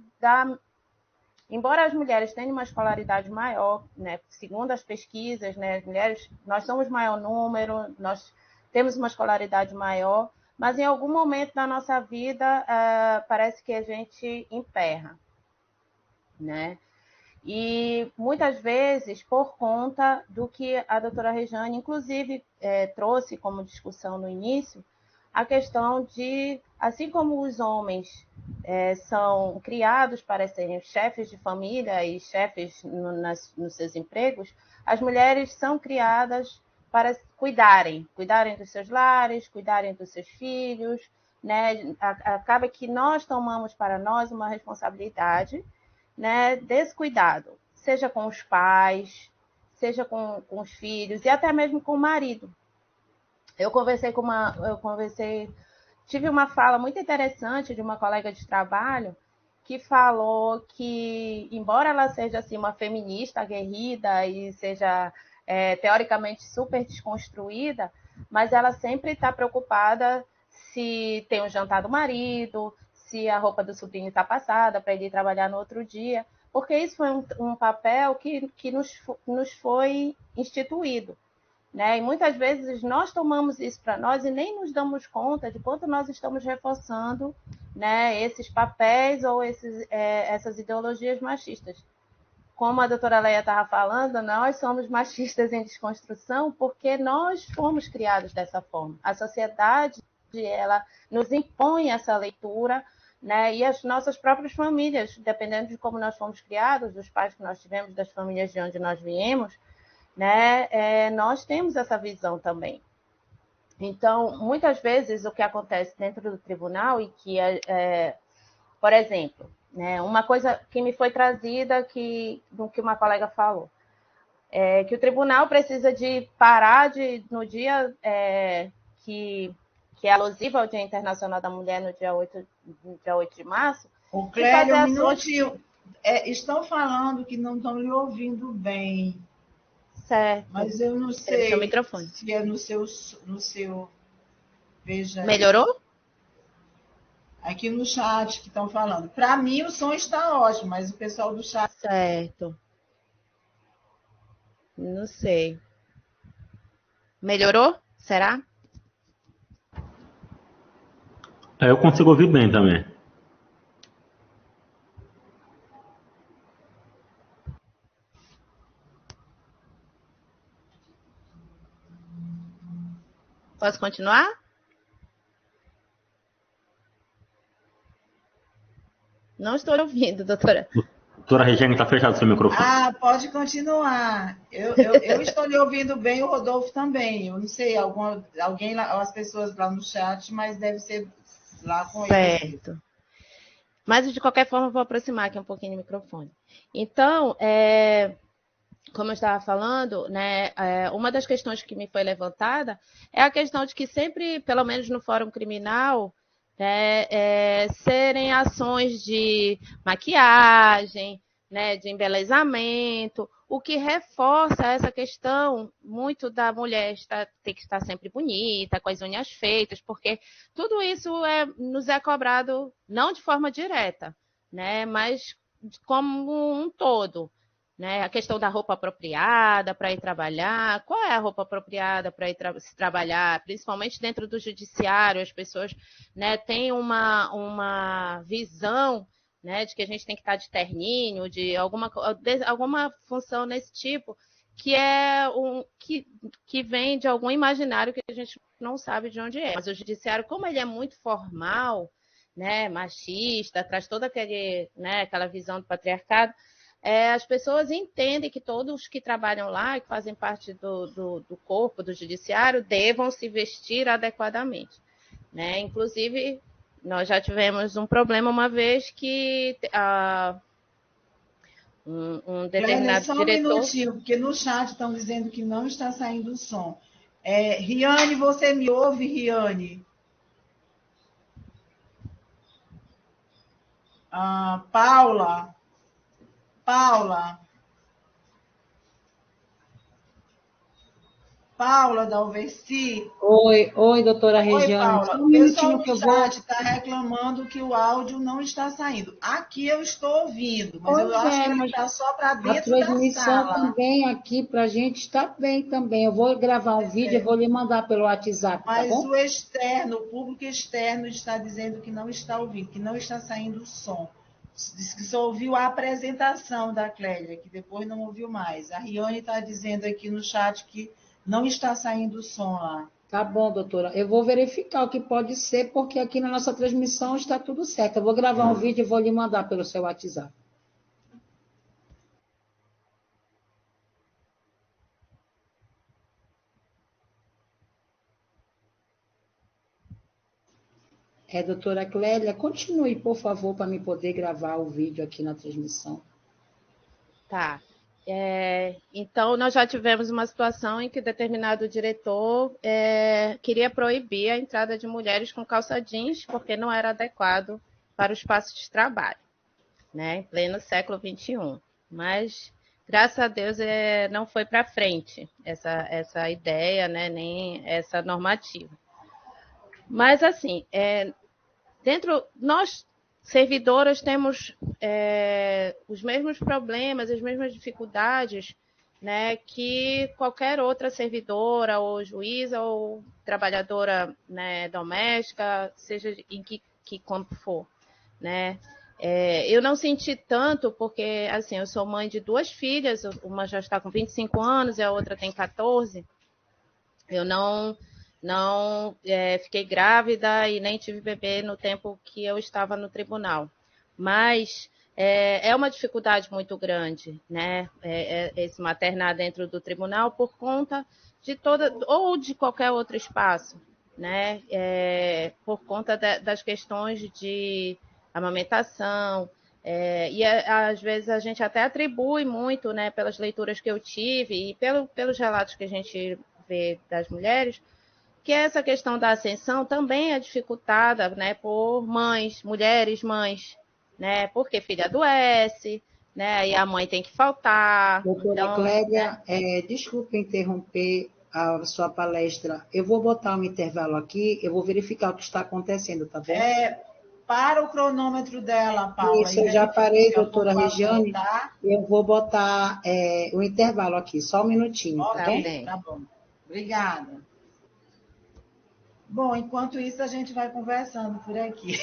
Embora as mulheres tenham uma escolaridade maior, né, segundo as pesquisas, né, as mulheres, nós somos maior número, nós temos uma escolaridade maior, mas em algum momento da nossa vida parece que a gente emperra, né? E muitas vezes por conta do que a doutora Rejane, inclusive, trouxe como discussão no início, a questão de, assim como os homens são criados para serem chefes de família e chefes nos seus empregos, as mulheres são criadas para cuidarem dos seus lares, cuidarem dos seus filhos, né? Acaba que nós tomamos para nós uma responsabilidade, né, desse cuidado, seja com os pais, seja com os filhos e até mesmo com o marido. Tive uma fala muito interessante de uma colega de trabalho que falou que, embora ela seja assim, uma feminista aguerrida e seja teoricamente super desconstruída, mas ela sempre está preocupada se tem o jantar do marido, se a roupa do sobrinho está passada para ele ir trabalhar no outro dia, porque isso foi um papel que nos foi instituído. Né? E muitas vezes nós tomamos isso para nós e nem nos damos conta de quanto nós estamos reforçando, né, esses papéis ou essas ideologias machistas. Como a doutora Leia estava falando, nós somos machistas em desconstrução porque nós fomos criados dessa forma. A sociedade, ela nos impõe essa leitura, né, e as nossas próprias famílias, dependendo de como nós fomos criados, dos pais que nós tivemos, das famílias de onde nós viemos, né, nós temos essa visão também. Então, muitas vezes, o que acontece dentro do tribunal e que, por exemplo, né, uma coisa que me foi trazida do que uma colega falou, que o tribunal precisa de parar no dia que é alusivo ao Dia Internacional da Mulher, no dia 8 de março. O Clélia, um minutinho. Estão falando que não estão lhe ouvindo bem. Certo. Mas eu não sei seu microfone. Se é no seu... Veja. Melhorou? Aqui no chat que estão falando. Para mim o som está ótimo, mas o pessoal do chat... Certo. Não sei. Melhorou? Será? Eu consigo ouvir bem também. Posso continuar? Não estou ouvindo, doutora. Doutora Regiane, está fechado o seu microfone. Pode continuar. Eu estou lhe ouvindo bem, o Rodolfo também. Eu não sei, alguém lá, as pessoas lá no chat, mas deve ser lá com ele. Certo. Mas, de qualquer forma, eu vou aproximar aqui um pouquinho o microfone. Então, como eu estava falando, né, uma das questões que me foi levantada é a questão de que sempre, pelo menos no Fórum Criminal, serem ações de maquiagem, né, de embelezamento, o que reforça essa questão muito da mulher ter que estar sempre bonita, com as unhas feitas, porque tudo isso nos é cobrado não de forma direta, né, mas como um todo. Né? A questão da roupa apropriada para ir trabalhar. Qual é a roupa apropriada para ir se trabalhar? Principalmente dentro do judiciário, as pessoas, né, têm uma visão, né, de que a gente tem que estar de terninho, de alguma função nesse tipo, que que vem de algum imaginário que a gente não sabe de onde é. Mas o judiciário, como ele é muito formal, né, machista, traz toda aquela visão do patriarcado, as pessoas entendem que todos que trabalham lá e que fazem parte do corpo do judiciário devam se vestir adequadamente. Né? Inclusive, nós já tivemos um problema uma vez que um determinado só um diretor... minutinho, porque no chat estão dizendo que não está saindo o som. Riane, você me ouve, Riane? Paula, da Alverci. Oi, doutora Regiane. Oi, Paula. O pessoal no chat está reclamando que o áudio não está saindo. Aqui eu estou ouvindo, mas eu acho que ele está só para dentro da sala. A transmissão também aqui para a gente está bem também. Eu vou gravar um vídeo e vou lhe mandar pelo WhatsApp, mas tá bom? o público externo está dizendo que não está ouvindo, que não está saindo o som. Diz que só ouviu a apresentação da Clélia, que depois não ouviu mais. A Riane está dizendo aqui no chat que não está saindo o som lá. Tá bom, doutora. Eu vou verificar o que pode ser, porque aqui na nossa transmissão está tudo certo. Eu vou gravar um vídeo e vou lhe mandar pelo seu WhatsApp. Doutora Clélia, continue, por favor, para me poder gravar o vídeo aqui na transmissão. Tá. Então, nós já tivemos uma situação em que determinado diretor queria proibir a entrada de mulheres com calça jeans, porque não era adequado para o espaço de trabalho, né, em pleno século XXI. Mas, graças a Deus, não foi para frente essa ideia, né, nem essa normativa. Mas, assim, nós servidoras temos os mesmos problemas, as mesmas dificuldades, né, que qualquer outra servidora, ou juíza, ou trabalhadora, né, doméstica, seja em que campo for. Né? Eu não senti tanto, porque assim, eu sou mãe de 2 filhas, uma já está com 25 anos e a outra tem 14. Eu não fiquei grávida e nem tive bebê no tempo que eu estava no tribunal. Mas é uma dificuldade muito grande, né? Esse maternar dentro do tribunal por conta de ou de qualquer outro espaço, né? Por conta das questões de amamentação. E às vezes a gente até atribui muito, né, pelas leituras que eu tive e pelos relatos que a gente vê das mulheres, que essa questão da ascensão também é dificultada, né, por mulheres mães, né, porque filha adoece, né, e a mãe tem que faltar. Doutora Clélia, desculpe interromper a sua palestra. Eu vou botar um intervalo aqui, eu vou verificar o que está acontecendo, tá bom? Para o cronômetro dela, Paula. Isso, eu já parei, doutora Regiane. Eu vou botar o intervalo aqui, só um minutinho, tá bom? Tá bom. Obrigada. Bom, enquanto isso, a gente vai conversando por aqui.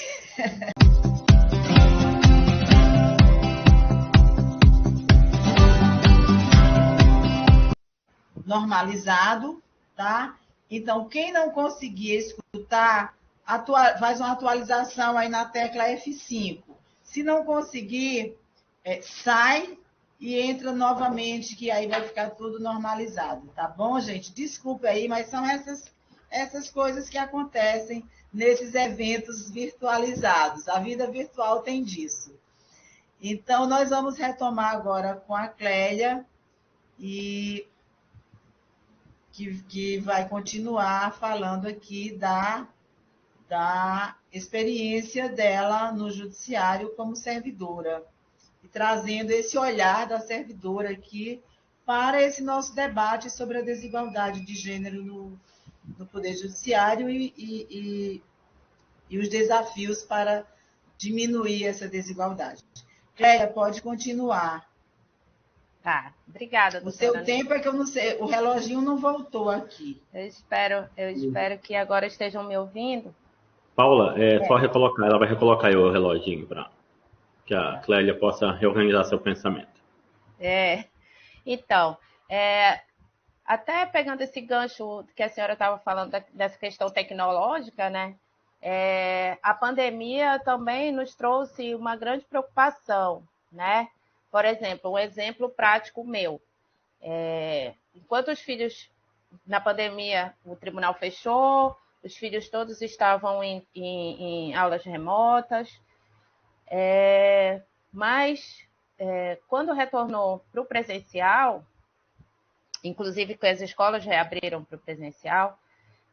Normalizado, tá? Então, quem não conseguir escutar, faz uma atualização aí na tecla F5. Se não conseguir, sai e entra novamente, que aí vai ficar tudo normalizado, tá bom, gente? Desculpe aí, mas são essas coisas que acontecem nesses eventos virtualizados. A vida virtual tem disso. Então, nós vamos retomar agora com a Clélia, e que vai continuar falando aqui da experiência dela no judiciário como servidora. e trazendo esse olhar da servidora aqui para esse nosso debate sobre a desigualdade de gênero no Poder Judiciário e os desafios para diminuir essa desigualdade. Clélia, pode continuar. Tá, obrigada, O doutora. seu tempo é que eu não sei, o reloginho não voltou aqui. Eu espero que agora estejam me ouvindo. Paula, só recolocar, ela vai recolocar aí o reloginho para que a Clélia possa reorganizar seu pensamento. Então, até pegando esse gancho que a senhora estava falando dessa questão tecnológica, né? A pandemia também nos trouxe uma grande preocupação, né? Por exemplo, um exemplo prático meu. Enquanto os filhos, na pandemia, o tribunal fechou, os filhos todos estavam em aulas remotas, mas quando retornou para o presencial, inclusive que as escolas reabriram para o presencial,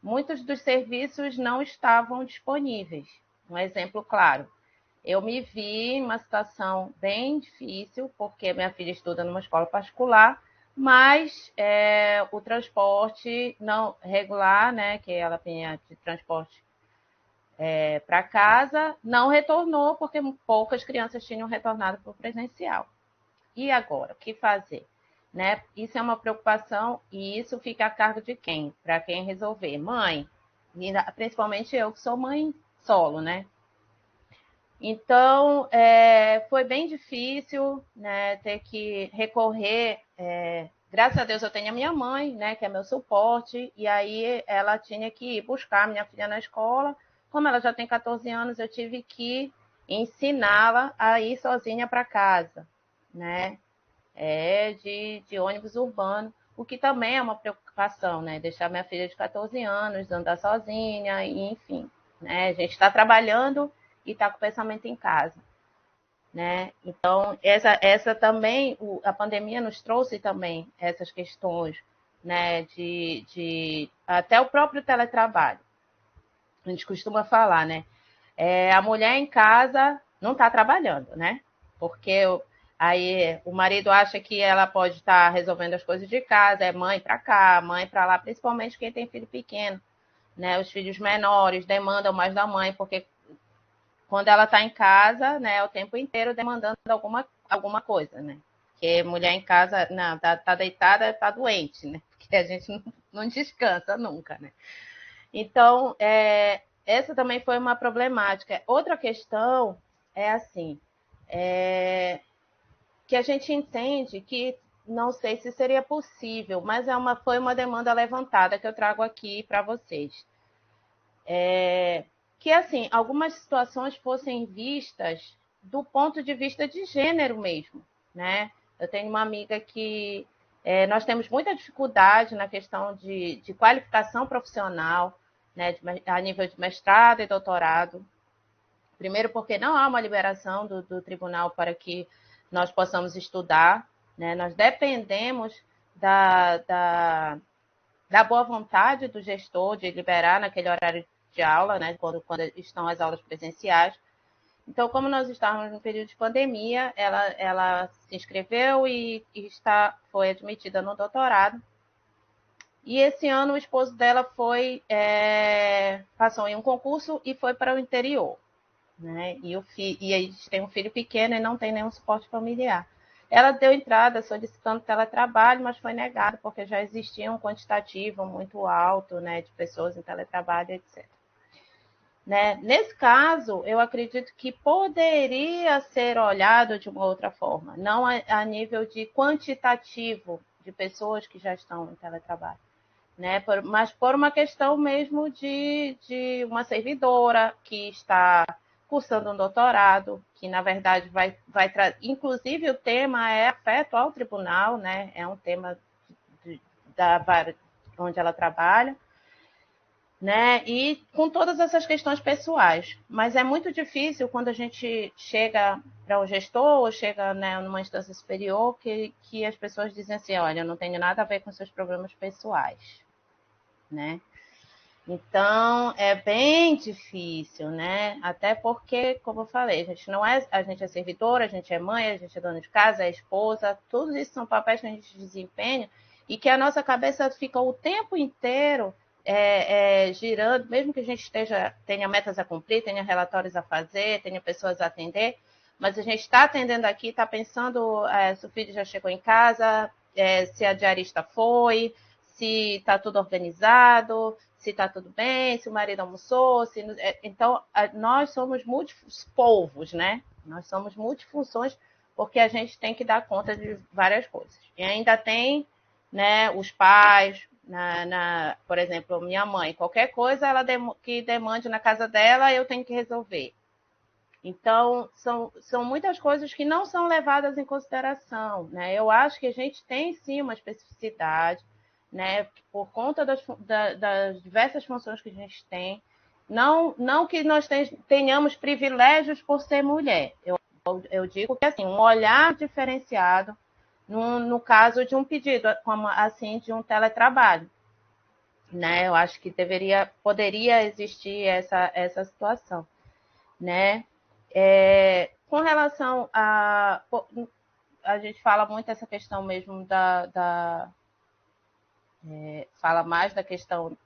muitos dos serviços não estavam disponíveis. Um exemplo claro, eu me vi em uma situação bem difícil, porque minha filha estuda numa escola particular, mas o transporte não regular, né, que ela tinha de transporte para casa, não retornou, porque poucas crianças tinham retornado para o presencial. E agora, o que fazer? Né? Isso é uma preocupação e isso fica a cargo de quem? Para quem resolver. Mãe, principalmente eu que sou mãe solo, né? Então, foi bem difícil, né, ter que recorrer. Graças a Deus eu tenho a minha mãe, né, que é meu suporte, e aí ela tinha que ir buscar minha filha na escola. Como ela já tem 14 anos, eu tive que ensiná-la a ir sozinha para casa, né? De ônibus urbano, o que também é uma preocupação, né? Deixar minha filha de 14 anos andar sozinha, e, enfim, né? A gente está trabalhando e está com o pensamento em casa, né? Então, essa também, a pandemia nos trouxe também essas questões, né? Até o próprio teletrabalho. A gente costuma falar, né? A mulher em casa não está trabalhando, né? Porque aí o marido acha que ela pode estar resolvendo as coisas de casa, é mãe para cá, mãe para lá, principalmente quem tem filho pequeno, né? Os filhos menores demandam mais da mãe, porque quando ela está em casa, né, é o tempo inteiro demandando alguma coisa, né? Porque mulher em casa, não, tá deitada, tá doente, né? Porque a gente não descansa nunca, né? Então, essa também foi uma problemática. Outra questão é assim, que a gente entende que, não sei se seria possível, mas foi uma demanda levantada que eu trago aqui para vocês. Que, assim, algumas situações fossem vistas do ponto de vista de gênero mesmo, né? Eu tenho uma amiga que nós temos muita dificuldade na questão de qualificação profissional, né, a nível de mestrado e doutorado. Primeiro porque não há uma liberação do tribunal para que nós possamos estudar, né? Nós dependemos da boa vontade do gestor de liberar naquele horário de aula, né, quando estão as aulas presenciais. Então, como nós estávamos no período de pandemia, ela se inscreveu e foi admitida no doutorado. E esse ano o esposo dela passou em um concurso e foi para o interior, né? E aí tem um filho pequeno e não tem nenhum suporte familiar. Ela deu entrada solicitando teletrabalho, mas foi negado porque já existia um quantitativo muito alto, né, de pessoas em teletrabalho, etc. Né? Nesse caso, eu acredito que poderia ser olhado de uma outra forma, não a nível de quantitativo de pessoas que já estão em teletrabalho, né? Mas por uma questão mesmo de uma servidora que está cursando um doutorado, que na verdade vai inclusive o tema é afeto ao tribunal, né? É um tema onde ela trabalha, né? E com todas essas questões pessoais. Mas é muito difícil quando a gente chega para um gestor ou chega, né, numa instância superior que as pessoas dizem assim, olha, eu não tenho nada a ver com seus problemas pessoais, né? Então, é bem difícil, né? Até porque, como eu falei, a gente é servidora, a gente é mãe, a gente é dona de casa, é esposa, tudo isso são papéis que a gente desempenha e que a nossa cabeça fica o tempo inteiro girando, mesmo que a gente tenha metas a cumprir, tenha relatórios a fazer, tenha pessoas a atender, mas a gente está atendendo aqui, está pensando se o filho já chegou em casa, se a diarista foi, se está tudo organizado, se está tudo bem, se o marido almoçou. Então, nós somos multipolvos, né? Nós somos multifunções porque a gente tem que dar conta de várias coisas. E ainda tem, né, os pais, por exemplo, minha mãe, qualquer coisa que demande na casa dela, eu tenho que resolver. Então, são muitas coisas que não são levadas em consideração, né? Eu acho que a gente tem, sim, uma especificidade, né? Por conta das diversas funções que a gente tem. Não que nós tenhamos privilégios por ser mulher. Eu digo que, assim, um olhar diferenciado no caso de um pedido, como, assim, de um teletrabalho, né? Eu acho que poderia existir essa situação, né? Com relação a gente fala muito essa questão mesmo fala mais da questão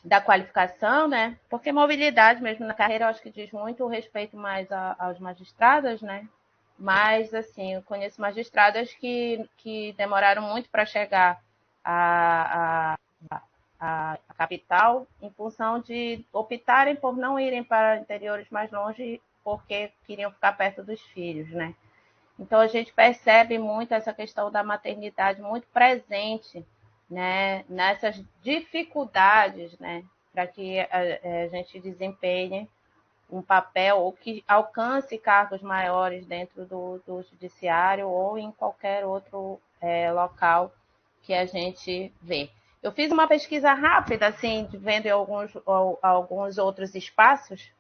da qualificação, né? Porque mobilidade mesmo na carreira, eu acho que diz muito respeito mais aos magistrados, né? Mas, assim, eu conheço magistradas que demoraram muito para chegar à capital em função de optarem por não irem para interiores mais longe porque queriam ficar perto dos filhos, né? Então, a gente percebe muito essa questão da maternidade muito presente, né, nessas dificuldades, né, para que a gente desempenhe um papel ou que alcance cargos maiores dentro do judiciário ou em qualquer outro local que a gente vê. Eu fiz uma pesquisa rápida, assim, vendo em alguns outros espaços.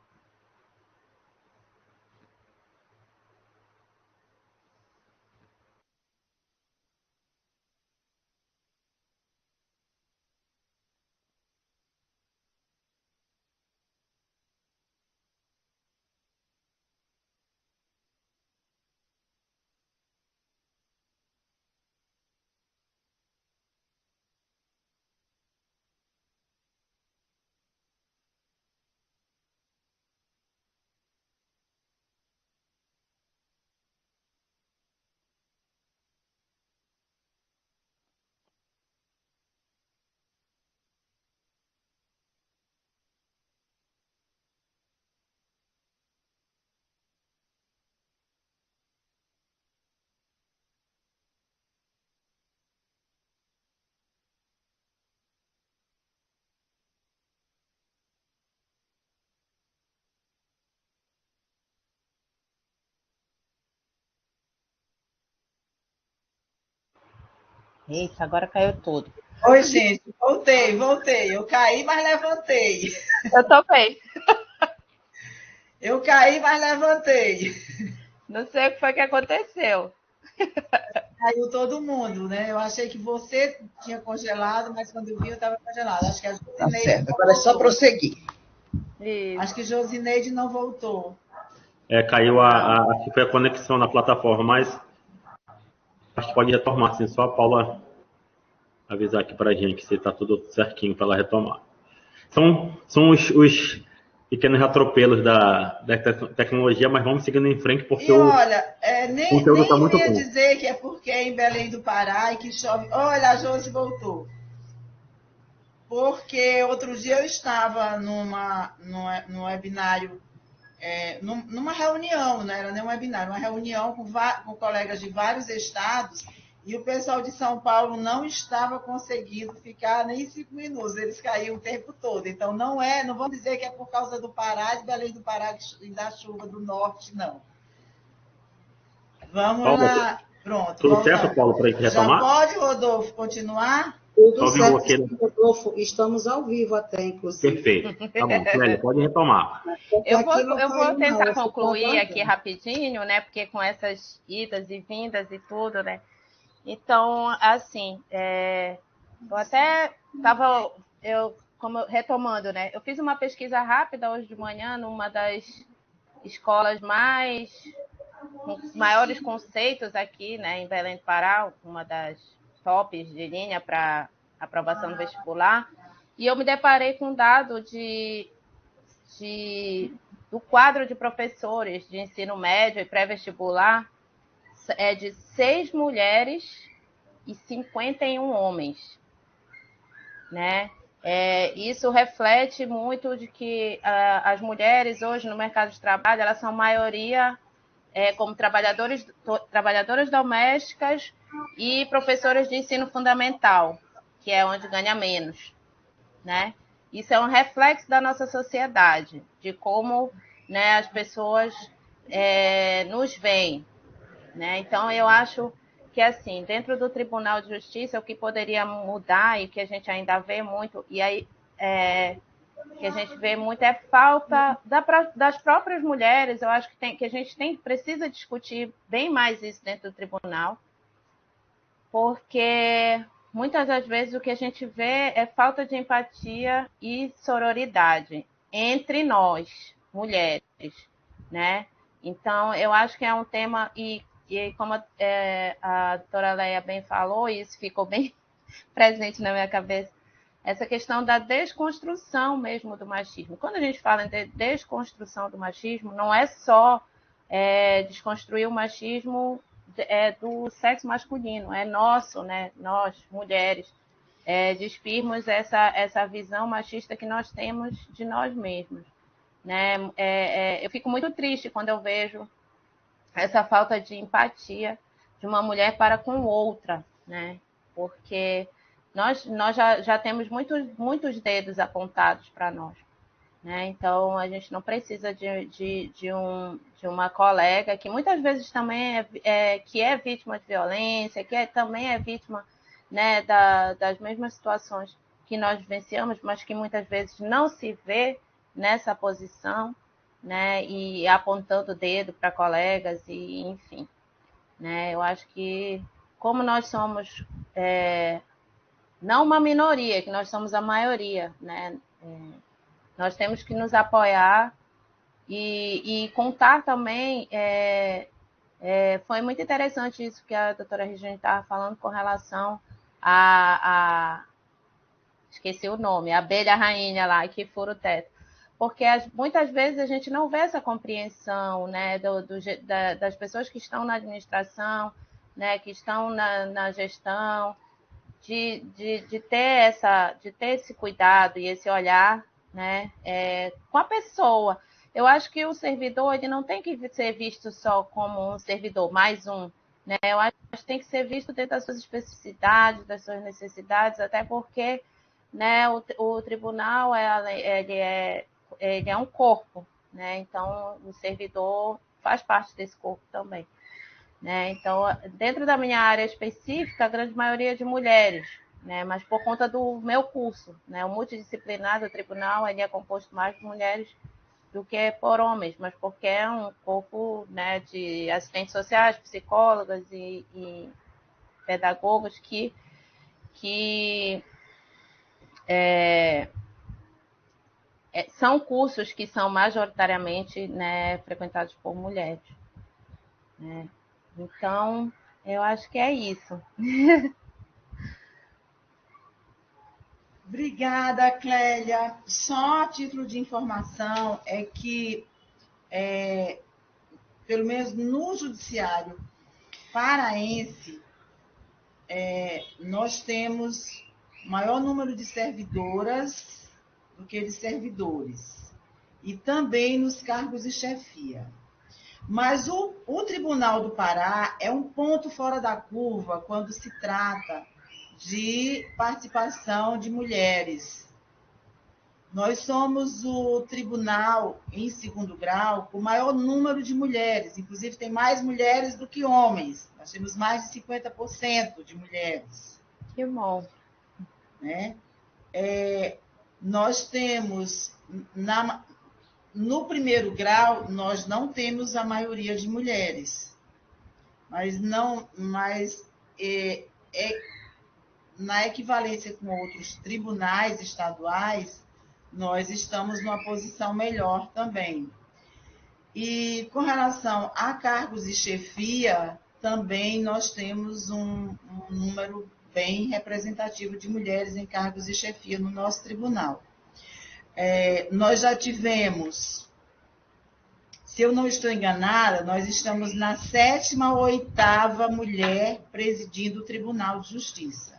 Eita, agora caiu tudo. Oi, gente, voltei. Eu caí, mas levantei. Eu também. Eu caí, mas levantei. Não sei o que foi que aconteceu. Caiu todo mundo, né? Eu achei que você tinha congelado, mas quando eu vi, eu estava congelado. Acho que a Josineide. Tá certo, agora é só prosseguir. Isso. Acho que Josineide não voltou. Caiu acho que foi a conexão na plataforma, mas acho que pode retomar, assim, só a Paula avisar aqui pra gente se tá tudo certinho para ela retomar. São os pequenos atropelos da tecnologia, mas vamos seguindo em frente porque olha, nem conteúdo está muito ia bom. dizer que é porque é em Belém do Pará e que chove. Olha, a Josi voltou. Porque outro dia eu estava num webinário, numa reunião, não era nem um webinário, uma reunião com colegas de vários estados, e o pessoal de São Paulo não estava conseguindo ficar nem 5 minutos, eles caíam o tempo todo. Então, não vamos dizer que é por causa do Pará, de Belém do Pará e da chuva do norte, não. Vamos Paula, lá. Pronto. tudo certo, Paulo, para a gente retomar? Já pode, Rodolfo, continuar? Tudo Só viu certo, Rodolfo. Estamos ao vivo até, inclusive. Perfeito. Tá bom, Clélia, pode retomar. Eu vou tentar concluir aqui rapidinho, né? Porque com essas idas e vindas e tudo, né? Então, assim, Eu retomando, né? Eu fiz uma pesquisa rápida hoje de manhã numa das escolas com os maiores conceitos aqui, né, em Belém do Pará, uma das tops de linha para aprovação do vestibular, e eu me deparei com um dado do quadro de professores de ensino médio e pré-vestibular de 6 mulheres e 51 homens, né? Isso reflete muito de que as mulheres hoje no mercado de trabalho, elas são maioria como trabalhadoras domésticas e professoras de ensino fundamental, que é onde ganha menos, né? Isso é um reflexo da nossa sociedade, de como, né, as pessoas nos veem, né? Então, eu acho que, assim, dentro do Tribunal de Justiça, o que poderia mudar e que a gente ainda vê muito, e aí que a gente vê muito é falta das próprias mulheres. Eu acho que a gente precisa discutir bem mais isso dentro do tribunal, porque muitas das vezes o que a gente vê é falta de empatia e sororidade entre nós, mulheres, né? Então, eu acho que é um tema, e como a doutora Leia bem falou, e isso ficou bem presente na minha cabeça, essa questão da desconstrução mesmo do machismo. Quando a gente fala em desconstrução do machismo, não é só desconstruir o machismo do sexo masculino, é nosso, né? Nós, mulheres, despirmos essa visão machista que nós temos de nós mesmos, né? Eu fico muito triste quando eu vejo essa falta de empatia de uma mulher para com outra, né? Porque nós já temos muitos dedos apontados para nós, né? Então, a gente não precisa de uma colega que muitas vezes também que é vítima de violência, que também é vítima, né, das mesmas situações que nós vivenciamos, mas que muitas vezes não se vê nessa posição, né, e apontando o dedo para colegas, e enfim, né? Eu acho que, como nós somos não uma minoria, que nós somos a maioria, né? Nós temos que nos apoiar e contar também. Foi muito interessante isso que a doutora Regina estava falando com relação esqueci o nome, a abelha rainha lá, que fura o teto. Porque muitas vezes a gente não vê essa compreensão, né, das pessoas que estão na administração, né, que estão na gestão, de ter esse cuidado e esse olhar, né, com a pessoa. Eu acho que o servidor, ele não tem que ser visto só como um servidor, mais um, né? Eu acho que tem que ser visto dentro das suas especificidades, das suas necessidades, até porque, né, o tribunal ele é um corpo, né? Então o servidor faz parte desse corpo também, né? Então, dentro da minha área específica, a grande maioria é de mulheres, né? Mas por conta do meu curso, né? O multidisciplinar do tribunal, ele é composto mais de mulheres do que por homens, mas porque é um corpo, né, de assistentes sociais, psicólogas e pedagogos que são cursos que são majoritariamente, né, frequentados por mulheres, né? Então, eu acho que é isso. Obrigada, Clélia. Só a título de informação é que, pelo menos no judiciário paraense, nós temos maior número de servidoras do que de servidores, e também nos cargos de chefia. Mas o Tribunal do Pará é um ponto fora da curva quando se trata de participação de mulheres. Nós somos o tribunal em segundo grau com o maior número de mulheres, inclusive tem mais mulheres do que homens. Nós temos mais de 50% de mulheres. Que bom. Né? Nós temos, no primeiro grau, nós não temos a maioria de mulheres, mas na equivalência com outros tribunais estaduais, nós estamos numa posição melhor também. E com relação a cargos de chefia, também nós temos um número bem representativo de mulheres em cargos de chefia no nosso tribunal. Nós já tivemos, se eu não estou enganada, nós estamos na 7ª ou 8ª mulher presidindo o Tribunal de Justiça.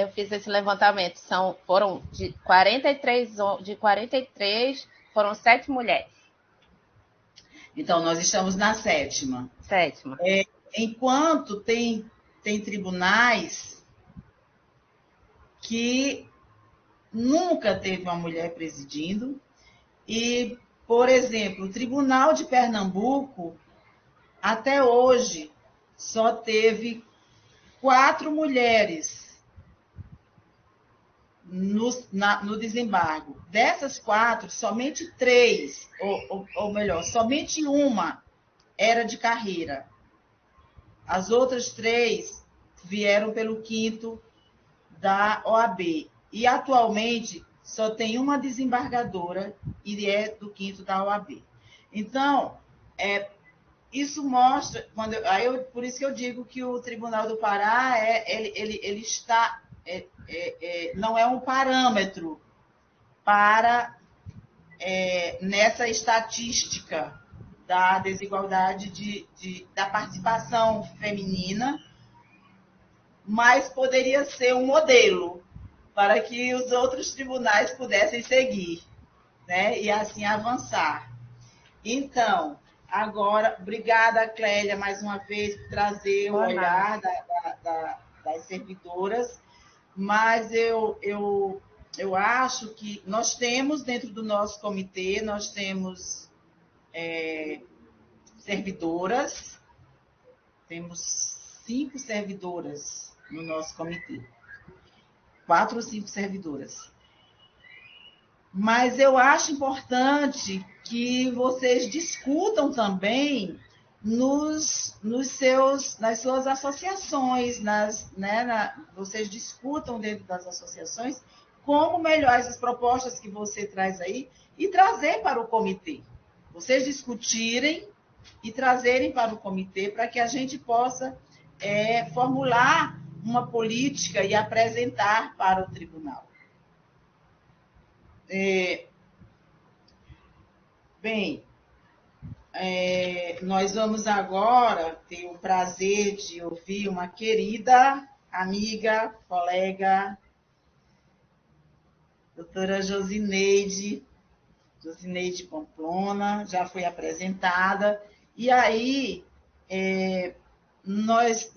Eu fiz esse levantamento. Foram de 43, foram 7 mulheres. Então, nós estamos na 7ª. 7ª. Enquanto tem tribunais que nunca teve uma mulher presidindo, e, por exemplo, o Tribunal de Pernambuco, até hoje, só teve 4 mulheres no desembargo. Dessas 4, somente 3, ou melhor, somente uma era de carreira. As outras 3 vieram pelo 5º da OAB. E, atualmente, só tem uma desembargadora e é do 5º da OAB. Então, isso mostra... por isso que eu digo que o Tribunal do Pará ele está... não é um parâmetro para nessa estatística da desigualdade da participação feminina, mas poderia ser um modelo para que os outros tribunais pudessem seguir, né? E assim avançar. Então, agora, obrigada, Clélia, mais uma vez, por trazer o olhar das servidoras, mas eu acho que nós temos, dentro do nosso comitê, nós temos servidoras, temos 5 servidoras no nosso comitê, 4 ou 5 servidoras. Mas eu acho importante que vocês discutam também nas suas associações, vocês discutam dentro das associações como melhorar essas propostas que você traz aí e trazer para o comitê. Vocês discutirem e trazerem para o comitê para que a gente possa formular uma política e apresentar para o tribunal. Bem, nós vamos agora ter o prazer de ouvir uma querida amiga, colega, doutora Josineide Pamplona, já foi apresentada, e aí nós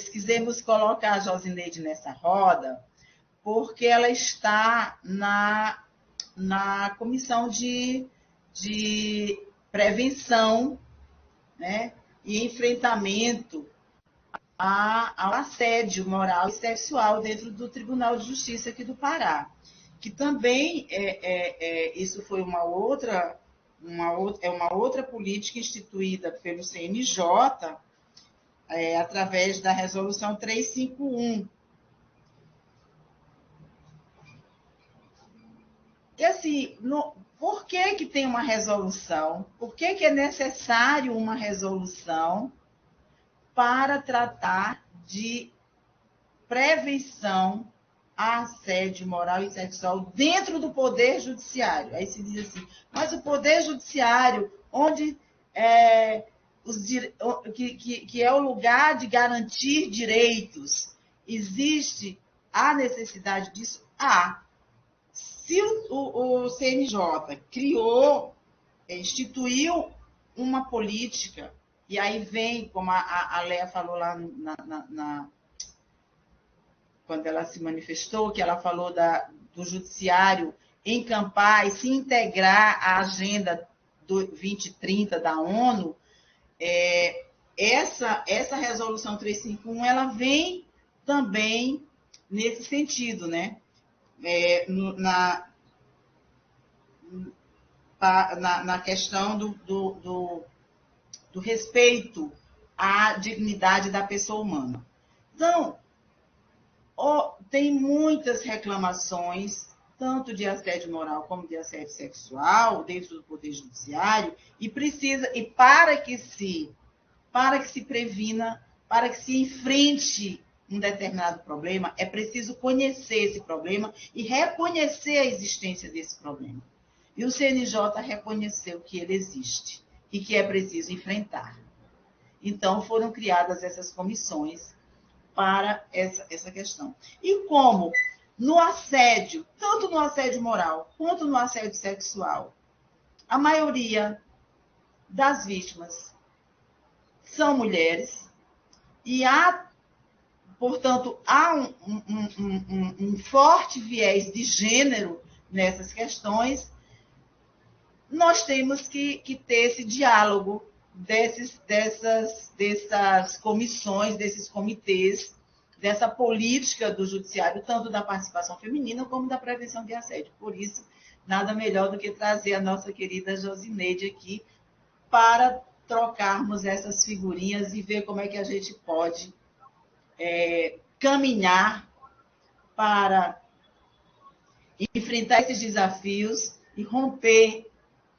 quisemos colocar a Josineide nessa roda, porque ela está na comissão de prevenção, né, e enfrentamento ao assédio moral e sexual dentro do Tribunal de Justiça aqui do Pará, que também isso foi uma outra política instituída pelo CNJ através da Resolução 351. E assim, por que tem uma resolução? Por que é necessário uma resolução para tratar de prevenção a assédio moral e sexual dentro do Poder Judiciário? Aí se diz assim, mas o Poder Judiciário, onde que é o lugar de garantir direitos, existe a necessidade disso? Se o CNJ instituiu uma política, e aí vem, como a Léa falou lá quando ela se manifestou, que ela falou do judiciário encampar e se integrar à agenda do 2030 da ONU, essa resolução 351, ela vem também nesse sentido, né? Na questão do respeito à dignidade da pessoa humana. Então, tem muitas reclamações, tanto de assédio moral como de assédio sexual, dentro do Poder Judiciário, e para que se previna, para que se enfrente um determinado problema, é preciso conhecer esse problema e reconhecer a existência desse problema. E o CNJ reconheceu que ele existe e que é preciso enfrentar. Então, foram criadas essas comissões para essa questão. E como no assédio, tanto no assédio moral quanto no assédio sexual, a maioria das vítimas são mulheres e portanto, há um forte viés de gênero nessas questões. Nós temos que ter esse diálogo dessas comissões, desses comitês, dessa política do judiciário, tanto da participação feminina como da prevenção de assédio. Por isso, nada melhor do que trazer a nossa querida Josineide aqui para trocarmos essas figurinhas e ver como é que a gente pode caminhar para enfrentar esses desafios e romper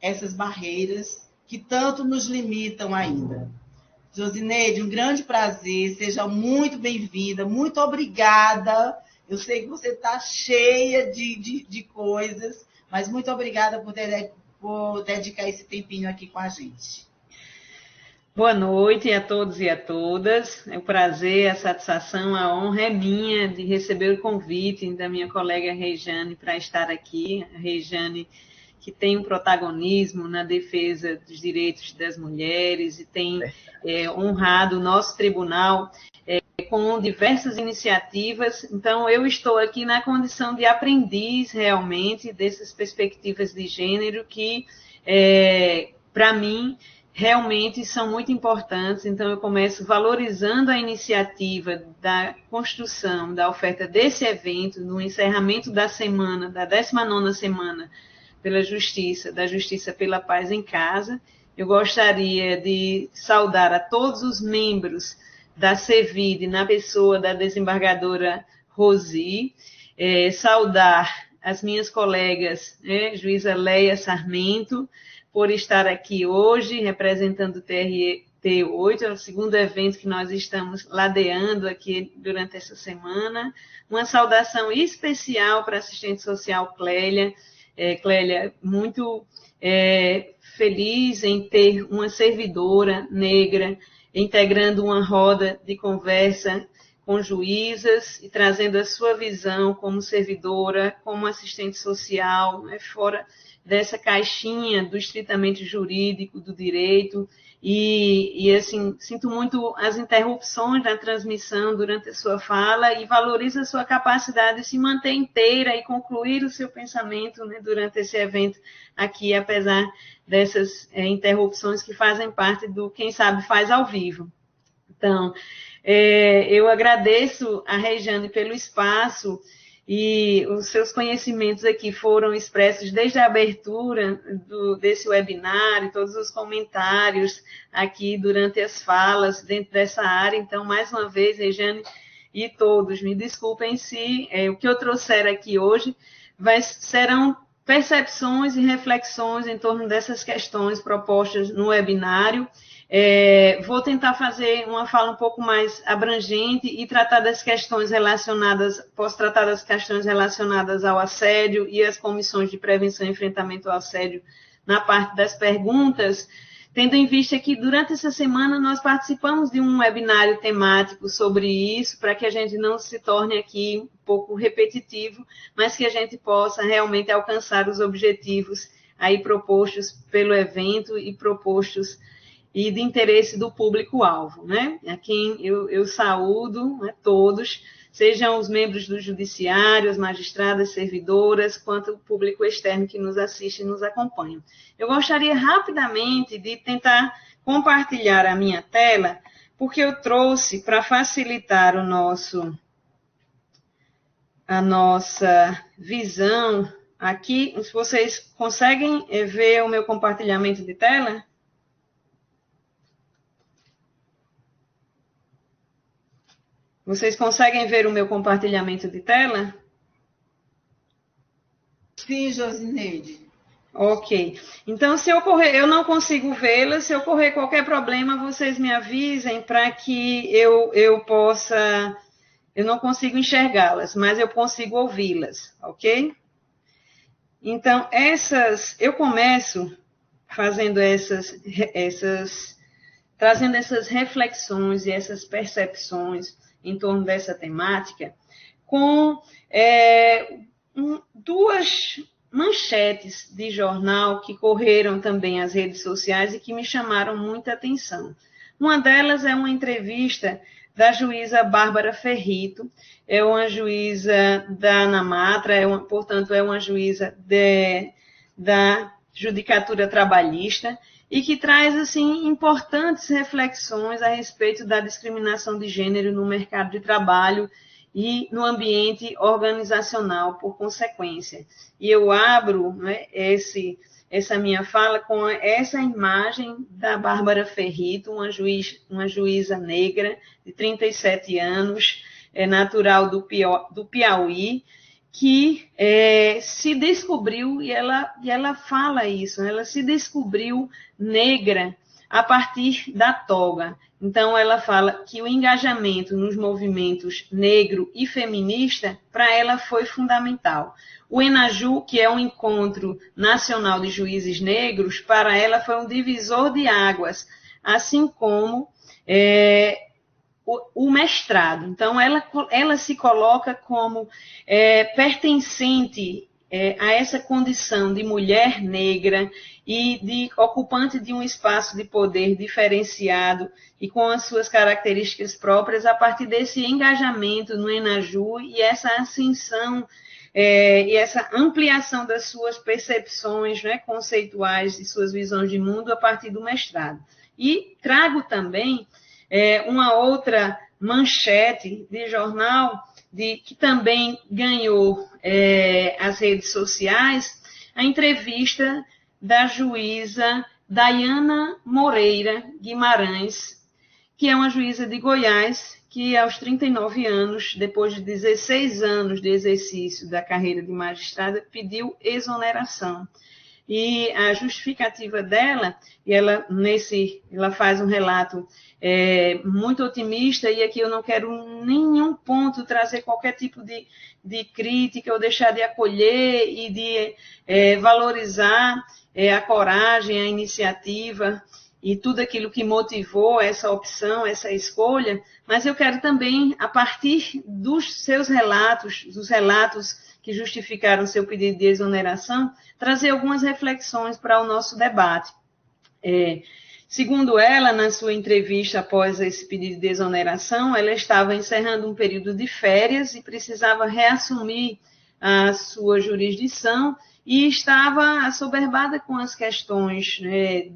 essas barreiras que tanto nos limitam ainda. Josineide, um grande prazer, seja muito bem-vinda, muito obrigada. Eu sei que você está cheia de coisas, mas muito obrigada por dedicar esse tempinho aqui com a gente. Boa noite a todos e a todas. É um prazer, a satisfação, a honra é minha de receber o convite da minha colega Rejane para estar aqui. A Rejane, que tem um protagonismo na defesa dos direitos das mulheres e tem honrado o nosso tribunal com diversas iniciativas. Então, eu estou aqui na condição de aprendiz, realmente, dessas perspectivas de gênero que, para mim, realmente são muito importantes. Então, eu começo valorizando a iniciativa da construção, da oferta desse evento, no encerramento da semana, da 19ª semana pela Justiça, da Justiça pela Paz em Casa. Eu gostaria de saudar a todos os membros da CEVID, na pessoa da desembargadora Rosi, saudar as minhas colegas, juíza Leia Sarmento, por estar aqui hoje, representando o TRT 8, é o segundo evento que nós estamos ladeando aqui durante essa semana. Uma saudação especial para a assistente social Clélia. Clélia, muito feliz em ter uma servidora negra integrando uma roda de conversa com juízas e trazendo a sua visão como servidora, como assistente social, fora dessa caixinha do estritamente jurídico, do direito, e assim, sinto muito as interrupções da transmissão durante a sua fala e valorizo a sua capacidade de se manter inteira e concluir o seu pensamento, durante esse evento aqui, apesar dessas interrupções que fazem parte do Quem Sabe Faz ao Vivo. Então, eu agradeço a Rejane pelo espaço e os seus conhecimentos aqui foram expressos desde a abertura desse webinar, todos os comentários aqui durante as falas dentro dessa área. Então, mais uma vez, Rejane e todos, me desculpem se o que eu trouxer aqui hoje serão percepções e reflexões em torno dessas questões propostas no webinário. Vou tentar fazer uma fala um pouco mais abrangente e tratar das questões relacionadas, posso tratar das questões relacionadas ao assédio e as comissões de prevenção e enfrentamento ao assédio na parte das perguntas, tendo em vista que durante essa semana nós participamos de um webinário temático sobre isso, para que a gente não se torne aqui um pouco repetitivo, mas que a gente possa realmente alcançar os objetivos aí propostos pelo evento e propostos e de interesse do público-alvo, a quem eu saúdo, todos, sejam os membros do judiciário, as magistradas, servidoras, quanto o público externo que nos assiste e nos acompanha. Eu gostaria rapidamente de tentar compartilhar a minha tela, porque eu trouxe para facilitar a nossa visão aqui. Se vocês conseguem ver o meu compartilhamento de tela? Vocês conseguem ver o meu compartilhamento de tela? Sim, Josineide. Ok. Então, se ocorrer, eu não consigo vê-las, se ocorrer qualquer problema, vocês me avisem para que eu possa... Eu não consigo enxergá-las, mas eu consigo ouvi-las, ok? Então, eu começo fazendo trazendo essas reflexões e essas percepções em torno dessa temática, com duas manchetes de jornal que correram também às redes sociais e que me chamaram muita atenção. Uma delas é uma entrevista da juíza Bárbara Ferrito, é uma juíza da ANAMATRA, portanto, é uma juíza da Judicatura Trabalhista, e que traz, assim, importantes reflexões a respeito da discriminação de gênero no mercado de trabalho e no ambiente organizacional, por consequência. E eu abro, né, essa minha fala com essa imagem da Bárbara Ferrito, uma juíza negra de 37 anos, natural do Piauí, que se descobriu, e ela fala isso, ela se descobriu negra a partir da toga. Então, ela fala que o engajamento nos movimentos negro e feminista, para ela, foi fundamental. O ENAJU, que é um encontro nacional de juízes negros, para ela foi um divisor de águas, assim como o mestrado. Então, ela se coloca como pertencente a essa condição de mulher negra e de ocupante de um espaço de poder diferenciado e com as suas características próprias a partir desse engajamento no ENAJU e essa ascensão e essa ampliação das suas percepções, né, conceituais e suas visões de mundo a partir do mestrado. E trago também uma outra manchete de jornal que também ganhou as redes sociais, a entrevista da juíza Dayana Moreira Guimarães, que é uma juíza de Goiás, que aos 39 anos, depois de 16 anos de exercício da carreira de magistrada, pediu exoneração. E a justificativa dela, ela faz um relato muito otimista, e aqui eu não quero em nenhum ponto trazer qualquer tipo de crítica ou deixar de acolher e de valorizar a coragem, a iniciativa e tudo aquilo que motivou essa opção, essa escolha, mas eu quero também, a partir dos seus relatos, dos relatos que justificaram seu pedido de exoneração, trazer algumas reflexões para o nosso debate. Segundo ela, na sua entrevista após esse pedido de exoneração, ela estava encerrando um período de férias e precisava reassumir a sua jurisdição e estava assoberbada com as questões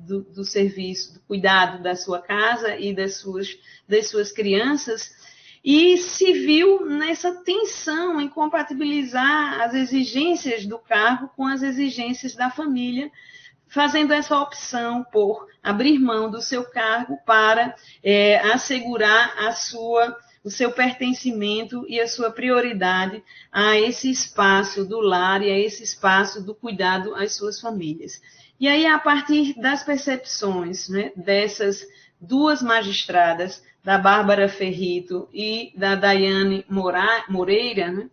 do serviço, do cuidado da sua casa e das suas crianças, e se viu nessa tensão em compatibilizar as exigências do cargo com as exigências da família, fazendo essa opção por abrir mão do seu cargo para assegurar o seu pertencimento e a sua prioridade a esse espaço do lar e a esse espaço do cuidado às suas famílias. E aí, a partir das percepções, né, dessas duas magistradas, da Bárbara Ferrito e da Dayane Moreira, né,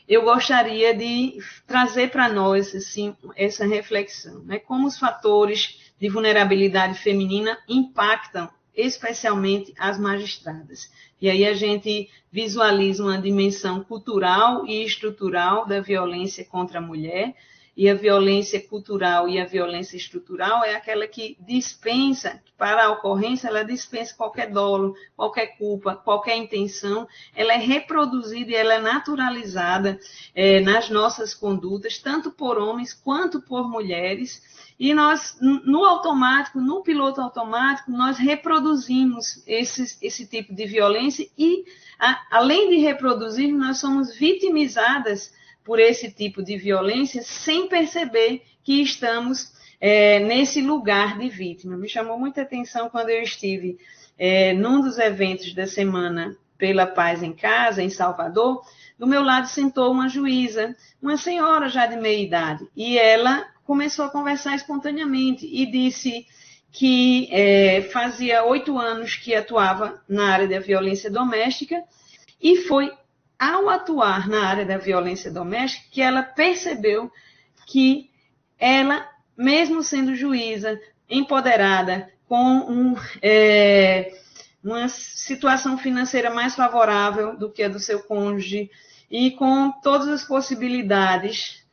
eu gostaria de trazer para nós assim, essa reflexão, né, como os fatores de vulnerabilidade feminina impactam especialmente as magistradas. E aí a gente visualiza uma dimensão cultural e estrutural da violência contra a mulher, e a violência cultural e a violência estrutural é aquela que dispensa, para a ocorrência, ela dispensa qualquer dolo, qualquer culpa, qualquer intenção, ela é reproduzida e ela é naturalizada nas nossas condutas, tanto por homens quanto por mulheres, e nós, no automático, no piloto automático, nós reproduzimos esse tipo de violência e, além de reproduzir, nós somos vitimizadas por esse tipo de violência sem perceber que estamos nesse lugar de vítima. Me chamou muita atenção quando eu estive num dos eventos da Semana pela Paz em Casa, em Salvador, do meu lado sentou uma juíza, uma senhora já de meia idade, e ela começou a conversar espontaneamente e disse que fazia 8 anos que atuava na área da violência doméstica, e foi ao atuar na área da violência doméstica que ela percebeu que ela, mesmo sendo juíza, empoderada, com uma situação financeira mais favorável do que a do seu cônjuge e com todas as possibilidades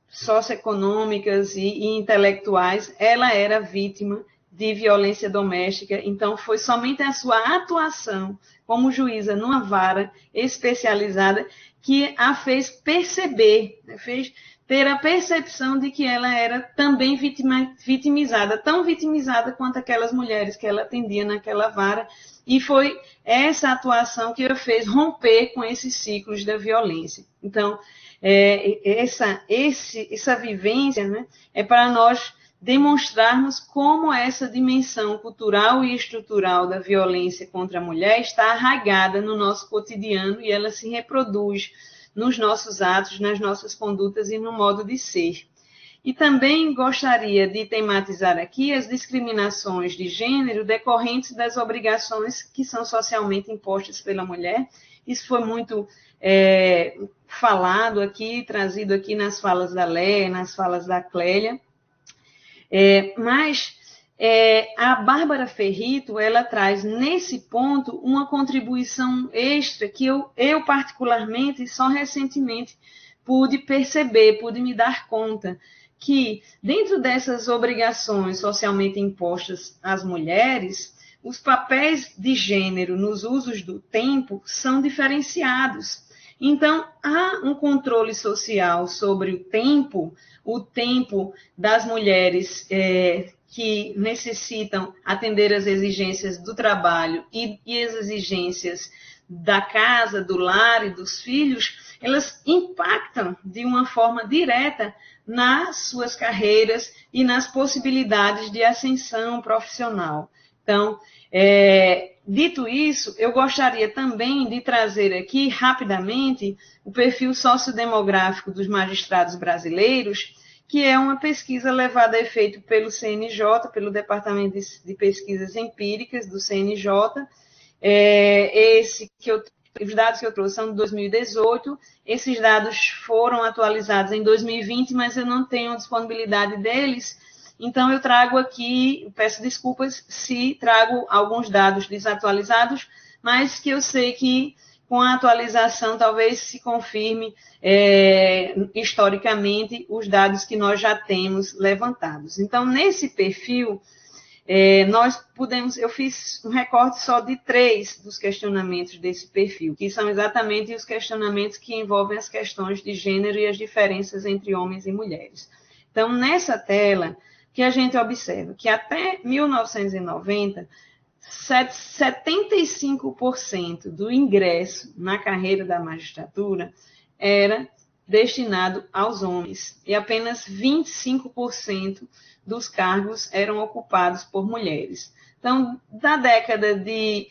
socioeconômicas e intelectuais, ela era vítima de violência doméstica. Então, foi somente a sua atuação como juíza numa vara especializada que a fez perceber, fez ter a percepção de que ela era também vitimizada, tão vitimizada quanto aquelas mulheres que ela atendia naquela vara, e foi essa atuação que a fez romper com esses ciclos da violência. Então, essa vivência, né, é para nós demonstrarmos como essa dimensão cultural e estrutural da violência contra a mulher está arraigada no nosso cotidiano e ela se reproduz nos nossos atos, nas nossas condutas e no modo de ser. E também gostaria de tematizar aqui as discriminações de gênero decorrentes das obrigações que são socialmente impostas pela mulher. Isso foi muito falado aqui, trazido aqui nas falas da Léa, nas falas da Clélia. Mas a Bárbara Ferrito, ela traz nesse ponto uma contribuição extra que eu particularmente, só recentemente pude perceber, pude me dar conta, que dentro dessas obrigações socialmente impostas às mulheres, os papéis de gênero nos usos do tempo são diferenciados. Então, há um controle social sobre o tempo das mulheres que necessitam atender às exigências do trabalho e as exigências da casa, do lar e dos filhos, elas impactam de uma forma direta nas suas carreiras e nas possibilidades de ascensão profissional. Então, dito isso, eu gostaria também de trazer aqui rapidamente o perfil sociodemográfico dos magistrados brasileiros, que é uma pesquisa levada a efeito pelo CNJ, pelo Departamento de Pesquisas Empíricas do CNJ. Os dados que eu trouxe são de 2018, esses dados foram atualizados em 2020, mas eu não tenho disponibilidade deles, então eu trago aqui, peço desculpas se trago alguns dados desatualizados, mas que eu sei que com a atualização talvez se confirme historicamente os dados que nós já temos levantados. Então, nesse perfil, eu fiz um recorte só de 3 dos questionamentos desse perfil, que são exatamente os questionamentos que envolvem as questões de gênero e as diferenças entre homens e mulheres. Então, nessa tela, que a gente observa que até 1990, 75% do ingresso na carreira da magistratura era destinado aos homens e apenas 25% dos cargos eram ocupados por mulheres. Então, da década de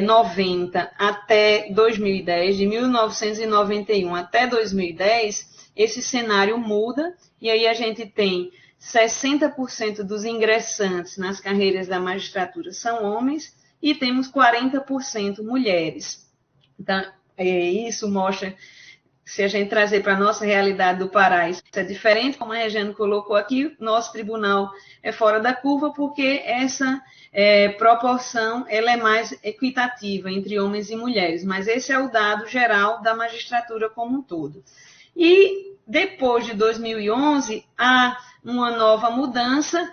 90 até 2010, de 1991 até 2010, esse cenário muda e aí a gente tem 60% dos ingressantes nas carreiras da magistratura são homens e temos 40% mulheres. Então, isso mostra, se a gente trazer para a nossa realidade do Pará, isso é diferente, como a Regiane colocou aqui, nosso tribunal é fora da curva, porque essa proporção ela é mais equitativa entre homens e mulheres, mas esse é o dado geral da magistratura como um todo. E depois de 2011, há uma nova mudança,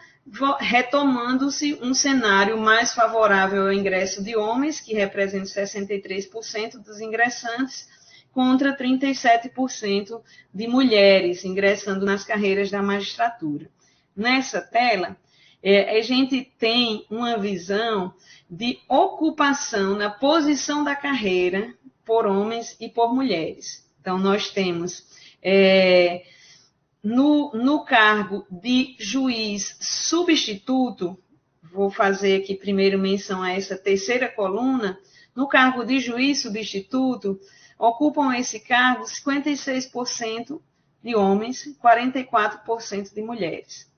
retomando-se um cenário mais favorável ao ingresso de homens, que representa 63% dos ingressantes, contra 37% de mulheres ingressando nas carreiras da magistratura. Nessa tela, a gente tem uma visão de ocupação na posição da carreira por homens e por mulheres. Então, nós temos no cargo de juiz substituto, vou fazer aqui primeiro menção a essa terceira coluna, No cargo de juiz substituto, ocupam esse cargo 56% de homens, 44% de mulheres.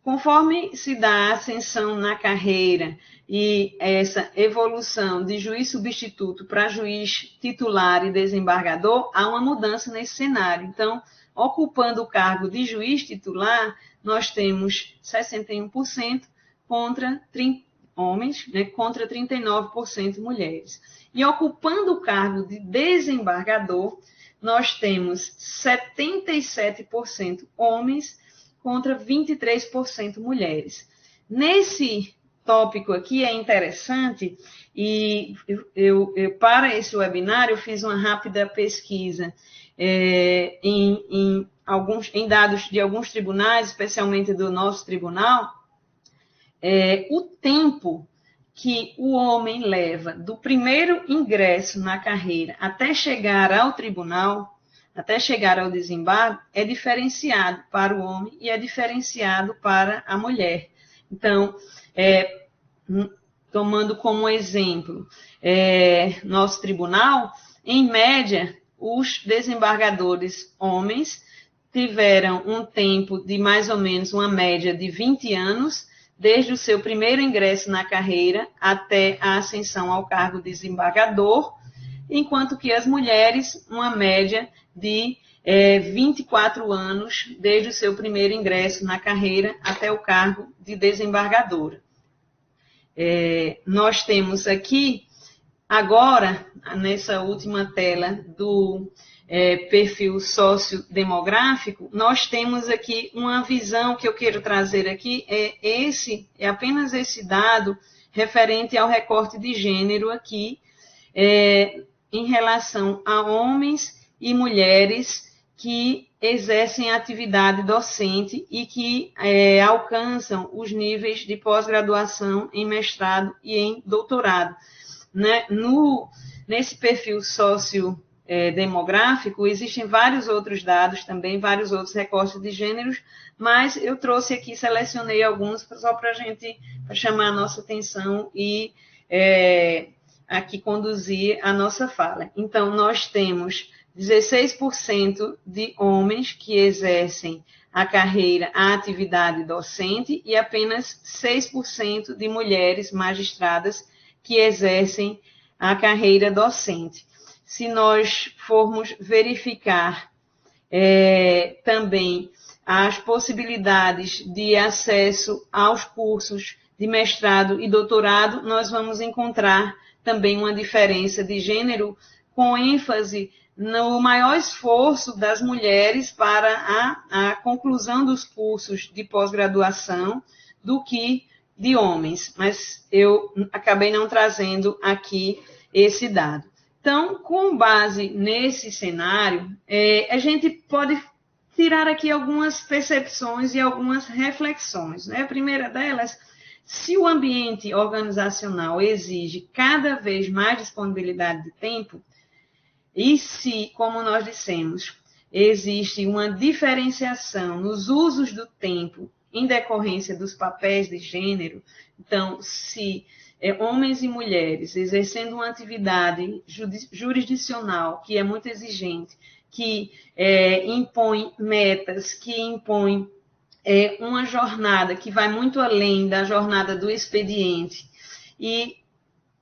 Conforme se dá a ascensão na carreira e essa evolução de juiz substituto para juiz titular e desembargador, há uma mudança nesse cenário. Então, ocupando o cargo de juiz titular, nós temos 61% contra 30 homens, né, contra 39% mulheres. E ocupando o cargo de desembargador, nós temos 77% homens contra 23% mulheres. Nesse tópico aqui é interessante, e eu para esse webinar eu fiz uma rápida pesquisa em dados de alguns tribunais, especialmente do nosso tribunal, o tempo que o homem leva do primeiro ingresso na carreira até chegar ao tribunal, até chegar ao desembargo, é diferenciado para o homem e é diferenciado para a mulher. Então, tomando como exemplo nosso tribunal, em média, os desembargadores homens tiveram um tempo de mais ou menos uma média de 20 anos, desde o seu primeiro ingresso na carreira até a ascensão ao cargo de desembargador, enquanto que as mulheres, uma média de 24 anos, desde o seu primeiro ingresso na carreira até o cargo de desembargadora. Nós temos aqui, agora, nessa última tela do perfil sociodemográfico, nós temos aqui uma visão que eu quero trazer aqui, é apenas esse dado referente ao recorte de gênero aqui, em relação a homens e mulheres que exercem atividade docente e que alcançam os níveis de pós-graduação em mestrado e em doutorado. Né? Nesse perfil sociodemográfico, existem vários outros dados também, vários outros recortes de gêneros, mas eu trouxe aqui, selecionei alguns só para chamar a nossa atenção e aqui conduzir a nossa fala. Então, nós temos 16% de homens que exercem a carreira, a atividade docente, e apenas 6% de mulheres magistradas que exercem a carreira docente. Se nós formos verificar também as possibilidades de acesso aos cursos de mestrado e doutorado, nós vamos encontrar também uma diferença de gênero, com ênfase no maior esforço das mulheres para a conclusão dos cursos de pós-graduação do que de homens, mas eu acabei não trazendo aqui esse dado. Então, com base nesse cenário, a gente pode tirar aqui algumas percepções e algumas reflexões, né? A primeira delas, se o ambiente organizacional exige cada vez mais disponibilidade de tempo, e se, como nós dissemos, existe uma diferenciação nos usos do tempo em decorrência dos papéis de gênero, então, se homens e mulheres exercendo uma atividade jurisdicional que é muito exigente, que impõe metas, que impõe uma jornada que vai muito além da jornada do expediente, e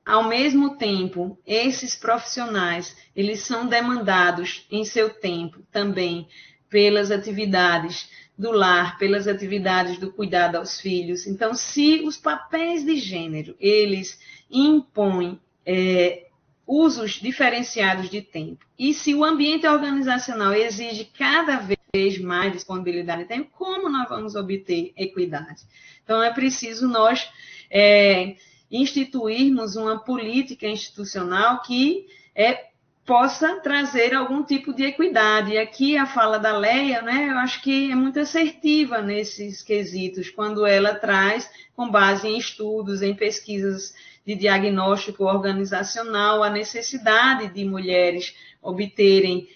ao mesmo tempo, esses profissionais, eles são demandados em seu tempo também pelas atividades do lar, pelas atividades do cuidado aos filhos. Então, se os papéis de gênero, eles impõem usos diferenciados de tempo, e se o ambiente organizacional exige cada vez mais disponibilidade de tempo, como nós vamos obter equidade? Então, é preciso nós instituirmos uma política institucional que possa trazer algum tipo de equidade. E aqui a fala da Leia, né, eu acho que é muito assertiva nesses quesitos, quando ela traz, com base em estudos, em pesquisas de diagnóstico organizacional, a necessidade de mulheres obterem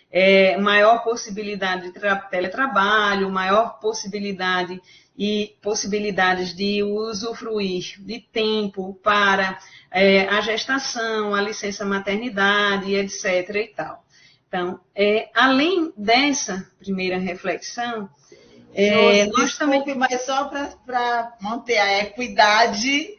maior possibilidade de teletrabalho, maior possibilidade e possibilidades de usufruir de tempo para a gestação, a licença maternidade, etc. e tal. Então, além dessa primeira reflexão, nós também, mas só para manter a equidade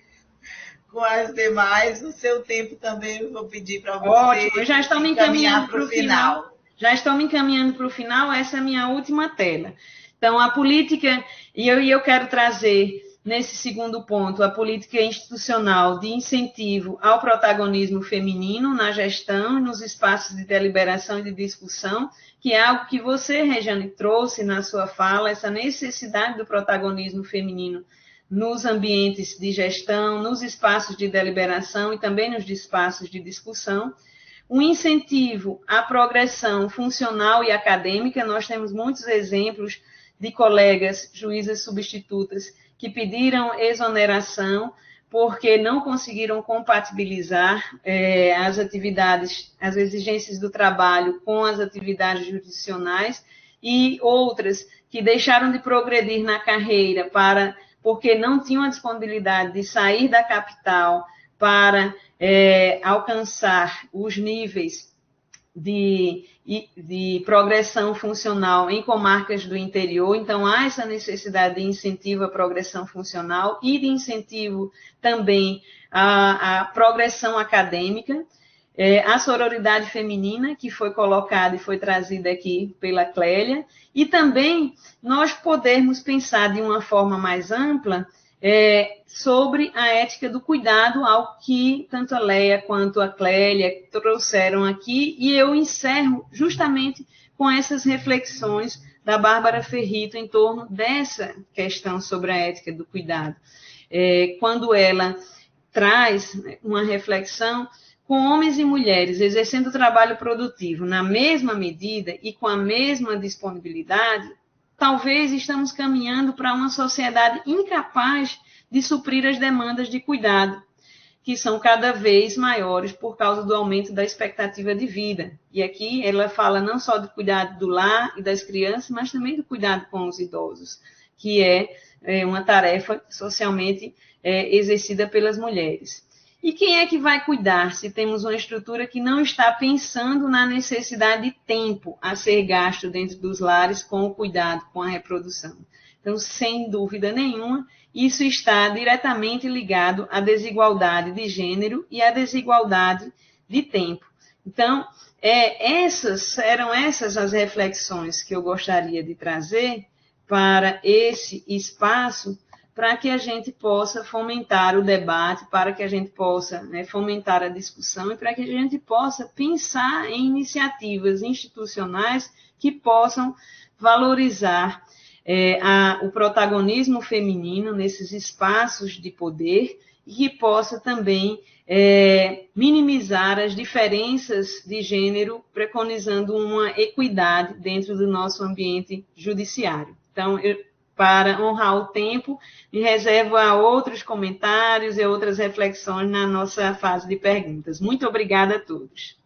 com as demais, no seu tempo também eu vou pedir para você. Ótimo, já estou me encaminhando para o final. Já estou me encaminhando para o final, essa é a minha última tela. Então, a política, e eu quero trazer nesse segundo ponto, a política institucional de incentivo ao protagonismo feminino na gestão e nos espaços de deliberação e de discussão, que é algo que você, Rejane, trouxe na sua fala, essa necessidade do protagonismo feminino nos ambientes de gestão, nos espaços de deliberação e também nos espaços de discussão. Um incentivo à progressão funcional e acadêmica, nós temos muitos exemplos de colegas juízas substitutas que pediram exoneração porque não conseguiram compatibilizar as atividades, as exigências do trabalho com as atividades jurisdicionais, e outras que deixaram de progredir na carreira porque não tinham a disponibilidade de sair da capital para alcançar os níveis de progressão funcional em comarcas do interior. Então, há essa necessidade de incentivo à progressão funcional e de incentivo também à progressão acadêmica. A sororidade feminina, que foi colocada e foi trazida aqui pela Clélia, e também nós podermos pensar de uma forma mais ampla sobre a ética do cuidado, ao que tanto a Leia quanto a Clélia trouxeram aqui, e eu encerro justamente com essas reflexões da Bárbara Ferrito em torno dessa questão sobre a ética do cuidado. Quando ela traz uma reflexão com homens e mulheres exercendo trabalho produtivo na mesma medida e com a mesma disponibilidade, talvez estamos caminhando para uma sociedade incapaz de suprir as demandas de cuidado, que são cada vez maiores por causa do aumento da expectativa de vida. E aqui ela fala não só do cuidado do lar e das crianças, mas também do cuidado com os idosos, que é uma tarefa socialmente exercida pelas mulheres. E quem é que vai cuidar se temos uma estrutura que não está pensando na necessidade de tempo a ser gasto dentro dos lares com o cuidado, com a reprodução? Então, sem dúvida nenhuma, isso está diretamente ligado à desigualdade de gênero e à desigualdade de tempo. Então, eram essas as reflexões que eu gostaria de trazer para esse espaço, para que a gente possa fomentar o debate, para que a gente possa fomentar a discussão e para que a gente possa pensar em iniciativas institucionais que possam valorizar o protagonismo feminino nesses espaços de poder e que possa também minimizar as diferenças de gênero, preconizando uma equidade dentro do nosso ambiente judiciário. Então, para honrar o tempo, me reservo a outros comentários e outras reflexões na nossa fase de perguntas. Muito obrigada a todos.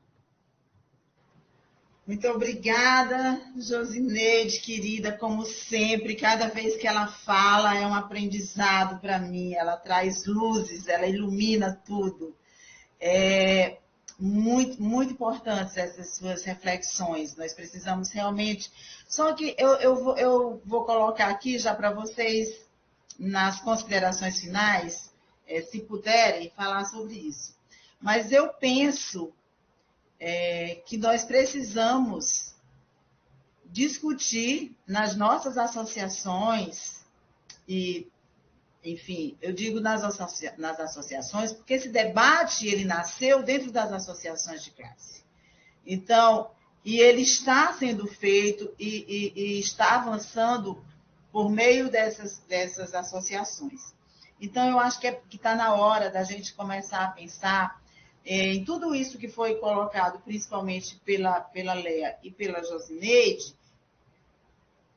Muito obrigada, Josineide, querida, como sempre. Cada vez que ela fala é um aprendizado para mim. Ela traz luzes, ela ilumina tudo. Muito, muito importantes essas suas reflexões. Nós precisamos realmente... Só que eu vou colocar aqui já para vocês, nas considerações finais, se puderem, falar sobre isso. Mas eu penso que nós precisamos discutir nas nossas associações, e, enfim, eu digo nas associações, porque esse debate ele nasceu dentro das associações de classe. Então, e ele está sendo feito e está avançando por meio dessas associações. Então, eu acho que está na hora da gente começar a pensar em tudo isso que foi colocado, principalmente pela Leia e pela Josineide,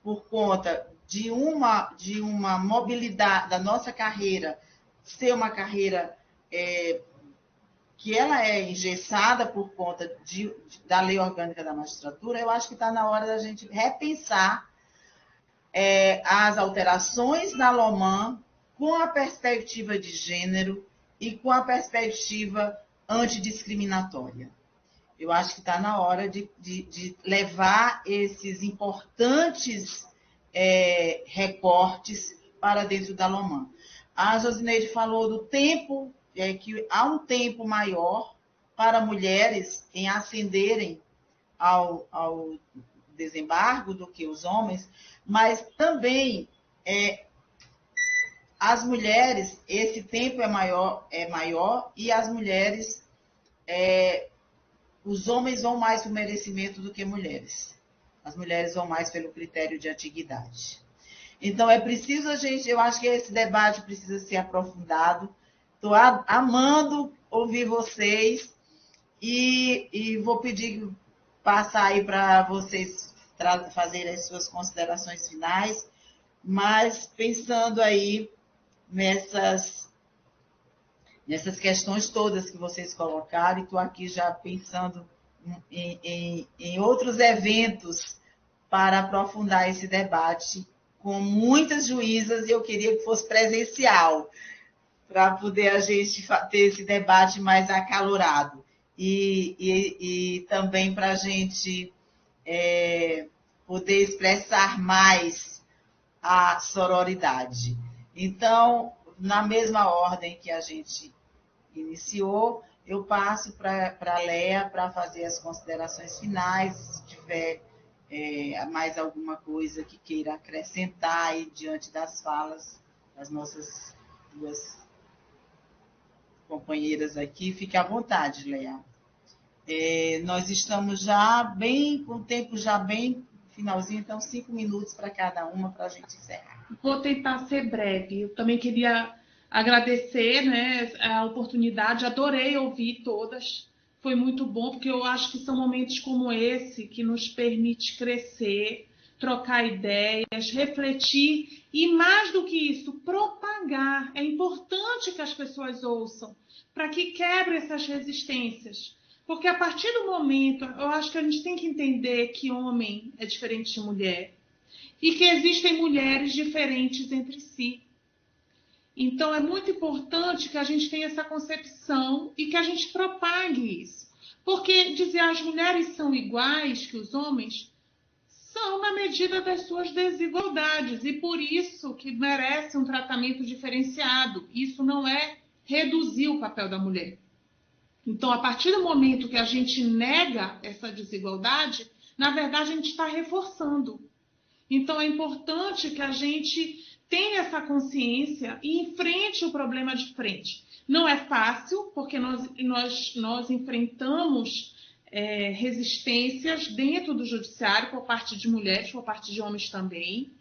por conta de uma mobilidade da nossa carreira, ser uma carreira que ela é engessada por conta da Lei Orgânica da Magistratura, eu acho que está na hora da gente repensar as alterações da LOMAN com a perspectiva de gênero e com a perspectiva antidiscriminatória. Eu acho que está na hora de levar esses importantes recortes para dentro da LOMAN. A Josineide falou do tempo, que há um tempo maior para mulheres em ascenderem ao desembargo do que os homens, mas também as mulheres, esse tempo é maior e as mulheres, os homens vão mais por merecimento do que mulheres. As mulheres vão mais pelo critério de antiguidade. Então, é preciso eu acho que esse debate precisa ser aprofundado. Estou amando ouvir vocês e vou passar aí para vocês fazerem as suas considerações finais, mas pensando aí nessas questões todas que vocês colocaram, e estou aqui já pensando em outros eventos para aprofundar esse debate com muitas juízas, e eu queria que fosse presencial, para poder a gente ter esse debate mais acalorado. E também para a gente poder expressar mais a sororidade. Então, na mesma ordem que a gente iniciou, eu passo para a Léa para fazer as considerações finais, se tiver mais alguma coisa que queira acrescentar aí diante das falas das nossas duas companheiras aqui. Fique à vontade, Léa. Nós estamos já com o tempo já bem finalzinho, então 5 minutos para cada uma para a gente encerrar. Vou tentar ser breve. Eu também queria agradecer, né, a oportunidade, adorei ouvir todas, foi muito bom, porque eu acho que são momentos como esse que nos permite crescer, trocar ideias, refletir e, mais do que isso, propagar. É importante que as pessoas ouçam, para que quebre essas resistências. Porque a partir do momento, eu acho que a gente tem que entender que homem é diferente de mulher e que existem mulheres diferentes entre si. Então, é muito importante que a gente tenha essa concepção e que a gente propague isso. Porque dizer as mulheres são iguais que os homens são na medida das suas desigualdades e por isso que merece um tratamento diferenciado. Isso não é reduzir o papel da mulher. Então, a partir do momento que a gente nega essa desigualdade, na verdade, a gente está reforçando. Então, é importante que a gente tenha essa consciência e enfrente o problema de frente. Não é fácil, porque nós enfrentamos resistências dentro do judiciário por parte de mulheres, por parte de homens também.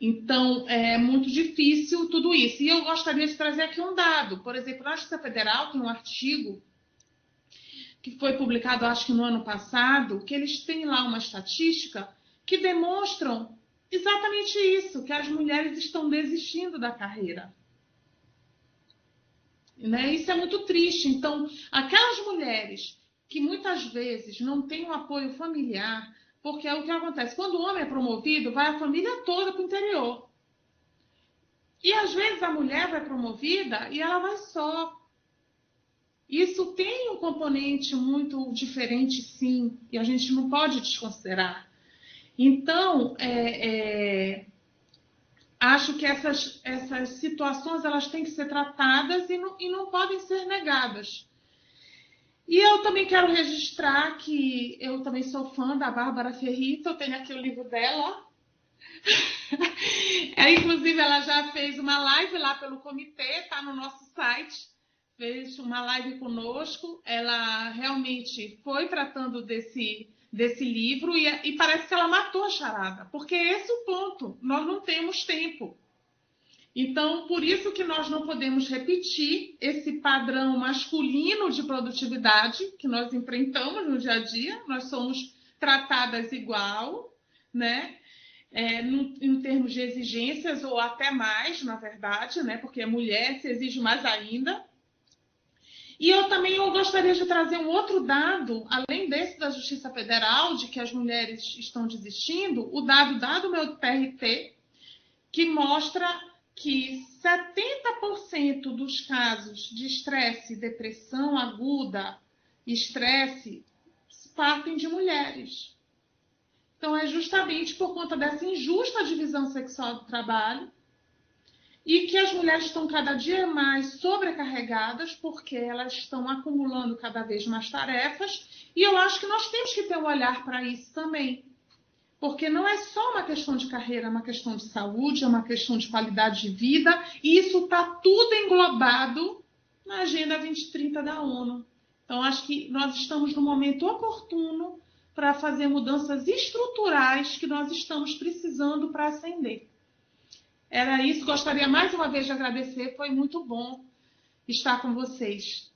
Então, é muito difícil tudo isso. E eu gostaria de trazer aqui um dado. Por exemplo, na Justiça Federal tem um artigo que foi publicado, acho que no ano passado, que eles têm lá uma estatística que demonstram exatamente isso, que as mulheres estão desistindo da carreira. Né? Isso é muito triste. Então, aquelas mulheres que muitas vezes não têm um apoio familiar, porque é o que acontece. Quando o homem é promovido, vai a família toda para o interior. E às vezes a mulher vai promovida e ela vai só. Isso tem um componente muito diferente, sim, e a gente não pode desconsiderar. Então, acho que essas situações elas têm que ser tratadas e não podem ser negadas. E eu também quero registrar que eu também sou fã da Bárbara Ferrito, eu tenho aqui o livro dela. Inclusive, ela já fez uma live lá pelo comitê, está no nosso site. Fez uma live conosco, ela realmente foi tratando desse livro e parece que ela matou a charada, porque esse é o ponto, nós não temos tempo. Então, por isso que nós não podemos repetir esse padrão masculino de produtividade que nós enfrentamos no dia a dia, nós somos tratadas igual, né? Em termos de exigências, ou até mais, na verdade, né? Porque a mulher se exige mais ainda. E eu gostaria de trazer um outro dado, além desse da Justiça Federal, de que as mulheres estão desistindo, o dado meu PRT, que mostra que 70% dos casos de estresse, depressão aguda, estresse, partem de mulheres. Então, é justamente por conta dessa injusta divisão sexual do trabalho e que as mulheres estão cada dia mais sobrecarregadas porque elas estão acumulando cada vez mais tarefas, e eu acho que nós temos que ter um olhar para isso também. Porque não é só uma questão de carreira, é uma questão de saúde, é uma questão de qualidade de vida, e isso está tudo englobado na Agenda 2030 da ONU. Então, acho que nós estamos no momento oportuno para fazer mudanças estruturais que nós estamos precisando para ascender. Era isso, gostaria mais uma vez de agradecer, foi muito bom estar com vocês.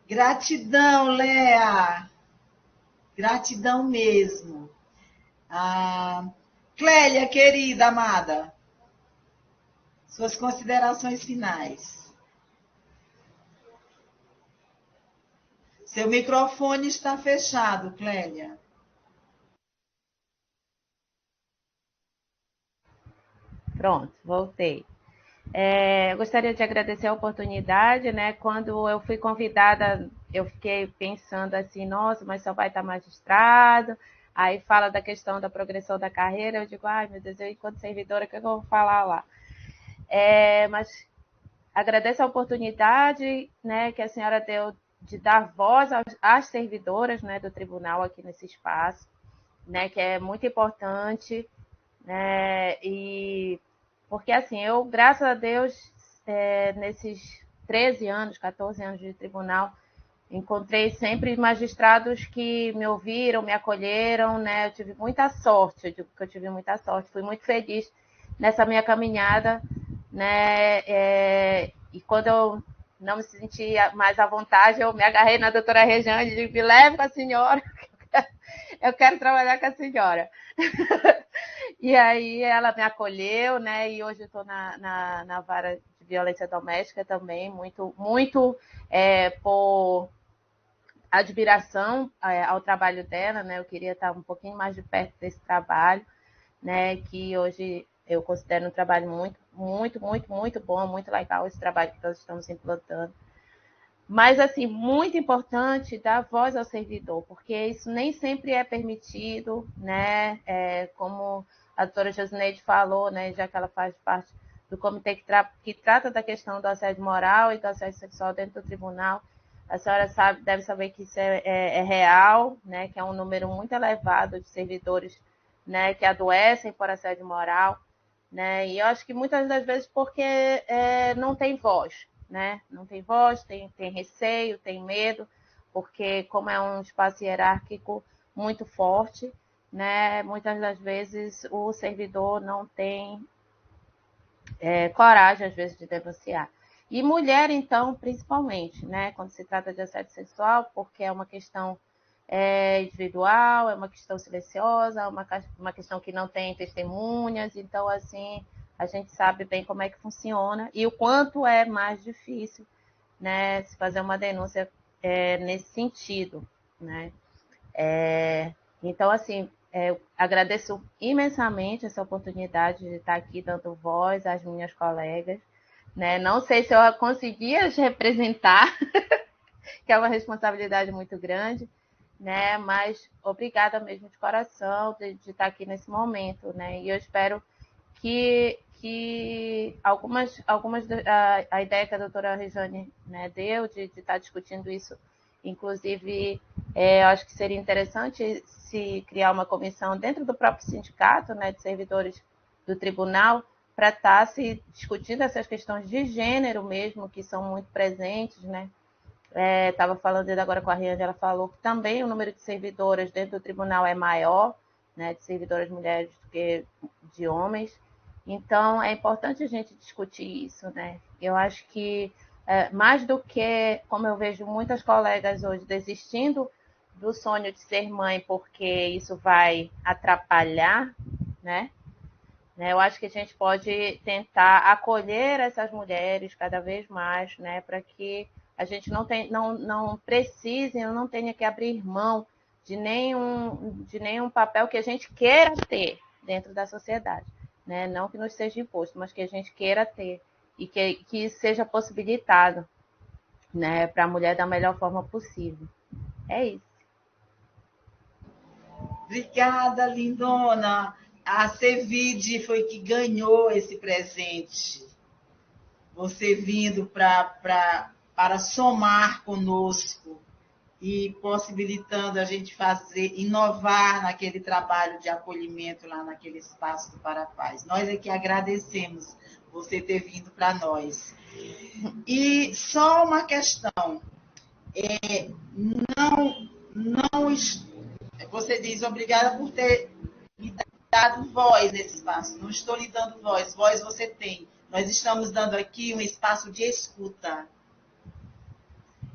Gratidão, Léa. Gratidão mesmo. Clélia, querida, amada, suas considerações finais. Seu microfone está fechado, Clélia. Pronto, voltei. Eu gostaria de agradecer a oportunidade, né? Quando eu fui convidada, eu fiquei pensando assim, nossa, mas só vai estar magistrado. Aí fala da questão da progressão da carreira, eu digo, ai meu Deus, eu enquanto servidora, o que eu vou falar lá? Mas agradeço a oportunidade, né, que a senhora deu de dar voz às servidoras, né, do tribunal aqui nesse espaço, né, que é muito importante, né, e porque assim, eu, graças a Deus, nesses 13 anos, 14 anos de tribunal, encontrei sempre magistrados que me ouviram, me acolheram, né? Eu tive muita sorte, eu digo que eu tive muita sorte, fui muito feliz nessa minha caminhada, né? E quando eu não me sentia mais à vontade, eu me agarrei na doutora Rejane e disse, me leve com a senhora, eu quero trabalhar com a senhora. E aí ela me acolheu, né? E hoje eu estou na vara de violência doméstica também, muito por admiração ao trabalho dela, né? Eu queria estar um pouquinho mais de perto desse trabalho, né? Que hoje eu considero um trabalho muito bom, muito legal esse trabalho que nós estamos implantando. Mas, assim, muito importante dar voz ao servidor, porque isso nem sempre é permitido, né? Como a doutora Josineide falou, né? Já que ela faz parte do comitê que trata da questão do assédio moral e do assédio sexual dentro do tribunal, a senhora deve saber que isso é real, né? Que é um número muito elevado de servidores, né? Que adoecem por assédio moral, né? E eu acho que muitas das vezes porque não tem voz, né? Não tem voz, tem receio, tem medo, porque como é um espaço hierárquico muito forte, né? Muitas das vezes o servidor não tem coragem, às vezes, de denunciar. E mulher, então, principalmente, né? Quando se trata de assédio sexual, porque é uma questão individual, é uma questão silenciosa, uma questão que não tem testemunhas, então, assim, a gente sabe bem como é que funciona e o quanto é mais difícil, né, se fazer uma denúncia nesse sentido, né? Então, assim, agradeço imensamente essa oportunidade de estar aqui dando voz às minhas colegas, né? Não sei se eu conseguia as representar, que é uma responsabilidade muito grande, né? Mas obrigada mesmo de coração de estar aqui nesse momento, né? E eu espero que a ideia que a doutora Rejane, né, deu de estar discutindo isso, inclusive, eu acho que seria interessante se criar uma comissão dentro do próprio sindicato, né, de servidores do tribunal, para estar se discutindo essas questões de gênero mesmo, que são muito presentes, né? Estava falando agora com a Riane, ela falou que também o número de servidoras dentro do tribunal é maior, né, de servidoras mulheres do que de homens. Então, é importante a gente discutir isso, né? Eu acho que, mais do que, como eu vejo muitas colegas hoje desistindo do sonho de ser mãe porque isso vai atrapalhar, né? né? Eu acho que a gente pode tentar acolher essas mulheres cada vez mais, né? Para que a gente não precise, não tenha que abrir mão de nenhum papel que a gente queira ter dentro da sociedade, né? Não que nos seja imposto, mas que a gente queira ter e que seja possibilitado, né, para a mulher da melhor forma possível. É isso. Obrigada, lindona. A Cevide foi que ganhou esse presente. Você vindo para somar conosco e possibilitando a gente inovar naquele trabalho de acolhimento lá naquele espaço do Parapaz. Nós é que agradecemos você ter vindo para nós. E só uma questão. Você diz obrigada por ter me dado voz nesse espaço. Não estou lhe dando voz. Voz você tem. Nós estamos dando aqui um espaço de escuta.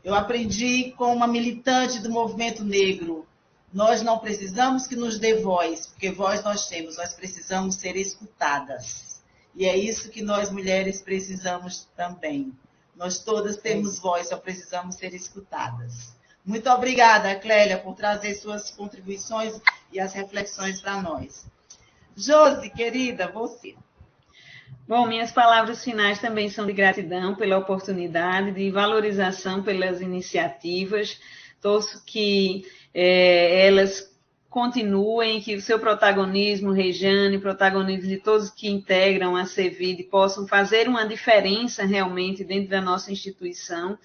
Eu aprendi com uma militante do movimento negro. Nós não precisamos que nos dê voz, porque voz nós temos. Nós precisamos ser escutadas. E é isso que nós mulheres precisamos também. Nós todas temos voz, só precisamos ser escutadas. Muito obrigada, Clélia, por trazer suas contribuições e as reflexões para nós. Josi, querida, você. Bom, minhas palavras finais também são de gratidão pela oportunidade, de valorização pelas iniciativas. Torço que elas continuem, que o seu protagonismo, Rejane, protagonismo de todos que integram a Cevide, possam fazer uma diferença realmente dentro da nossa instituição.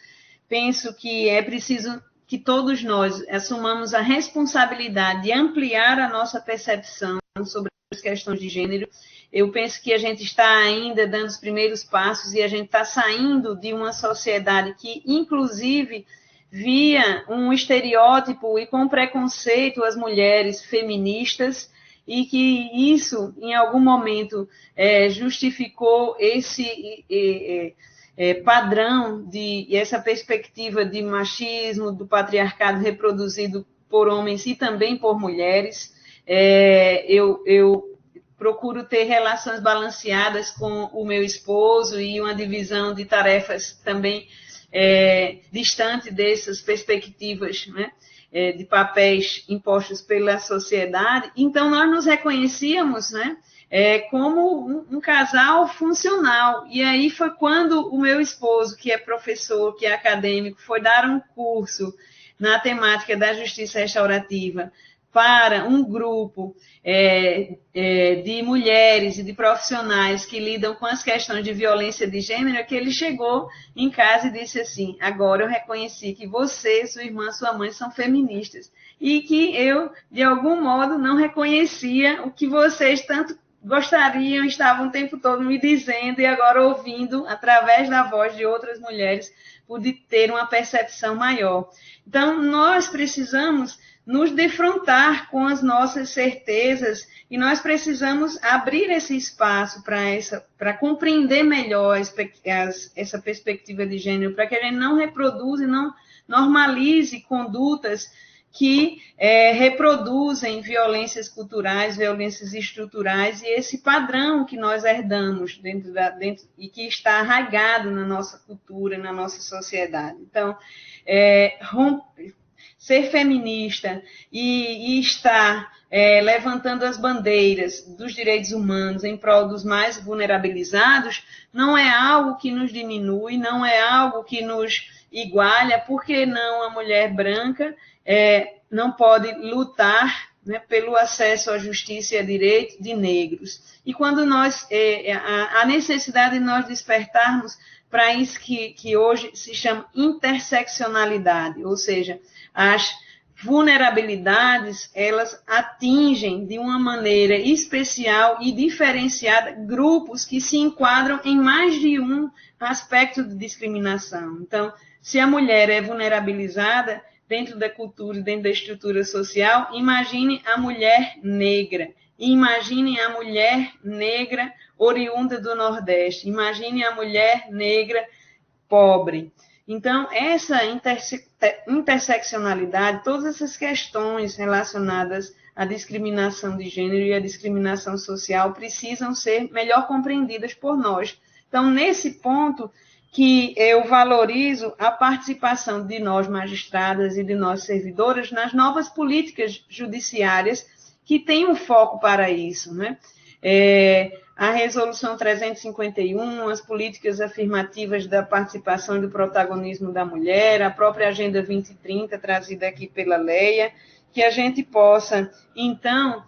Penso que é preciso que todos nós assumamos a responsabilidade de ampliar a nossa percepção sobre as questões de gênero. Eu penso que a gente está ainda dando os primeiros passos e a gente está saindo de uma sociedade que, inclusive, via um estereótipo e com preconceito as mulheres feministas e que isso, em algum momento, justificou esse padrão e essa perspectiva de machismo, do patriarcado reproduzido por homens e também por mulheres. Eu procuro ter relações balanceadas com o meu esposo e uma divisão de tarefas também distante dessas perspectivas, né, de papéis impostos pela sociedade. Então, nós nos reconhecíamos, né, como um casal funcional. E aí foi quando o meu esposo, que é professor, que é acadêmico, foi dar um curso na temática da justiça restaurativa para um grupo de mulheres e de profissionais que lidam com as questões de violência de gênero, que ele chegou em casa e disse assim: agora eu reconheci que você, sua irmã, sua mãe são feministas, e que eu, de algum modo, não reconhecia o que vocês tanto gostariam, estavam o tempo todo me dizendo, e agora ouvindo, através da voz de outras mulheres, pude ter uma percepção maior. Então, nós precisamos nos defrontar com as nossas certezas e nós precisamos abrir esse espaço para compreender melhor essa perspectiva de gênero, para que a gente não reproduza e não normalize condutas que reproduzem violências culturais, violências estruturais, e esse padrão que nós herdamos e que está arraigado na nossa cultura, na nossa sociedade. Então, ser feminista e estar levantando as bandeiras dos direitos humanos em prol dos mais vulnerabilizados não é algo que nos diminui, não é algo que nos iguala. Por que não a mulher branca não pode lutar, né, pelo acesso à justiça e a direitos de negros? E quando a necessidade de nós despertarmos para isso que hoje se chama interseccionalidade, ou seja, as vulnerabilidades, elas atingem de uma maneira especial e diferenciada grupos que se enquadram em mais de um aspecto de discriminação. Então, se a mulher é vulnerabilizada dentro da cultura, dentro da estrutura social, imagine a mulher negra. Imagine a mulher negra oriunda do Nordeste. Imagine a mulher negra pobre. Então, essa interseccionalidade, todas essas questões relacionadas a discriminação de gênero e a discriminação social precisam ser melhor compreendidas por nós. Então, nesse ponto que eu valorizo a participação de nós magistradas e de nós servidoras nas novas políticas judiciárias que têm um foco para isso, né? A Resolução 351, as políticas afirmativas da participação e do protagonismo da mulher, a própria Agenda 2030, trazida aqui pela Leia, que a gente possa, então,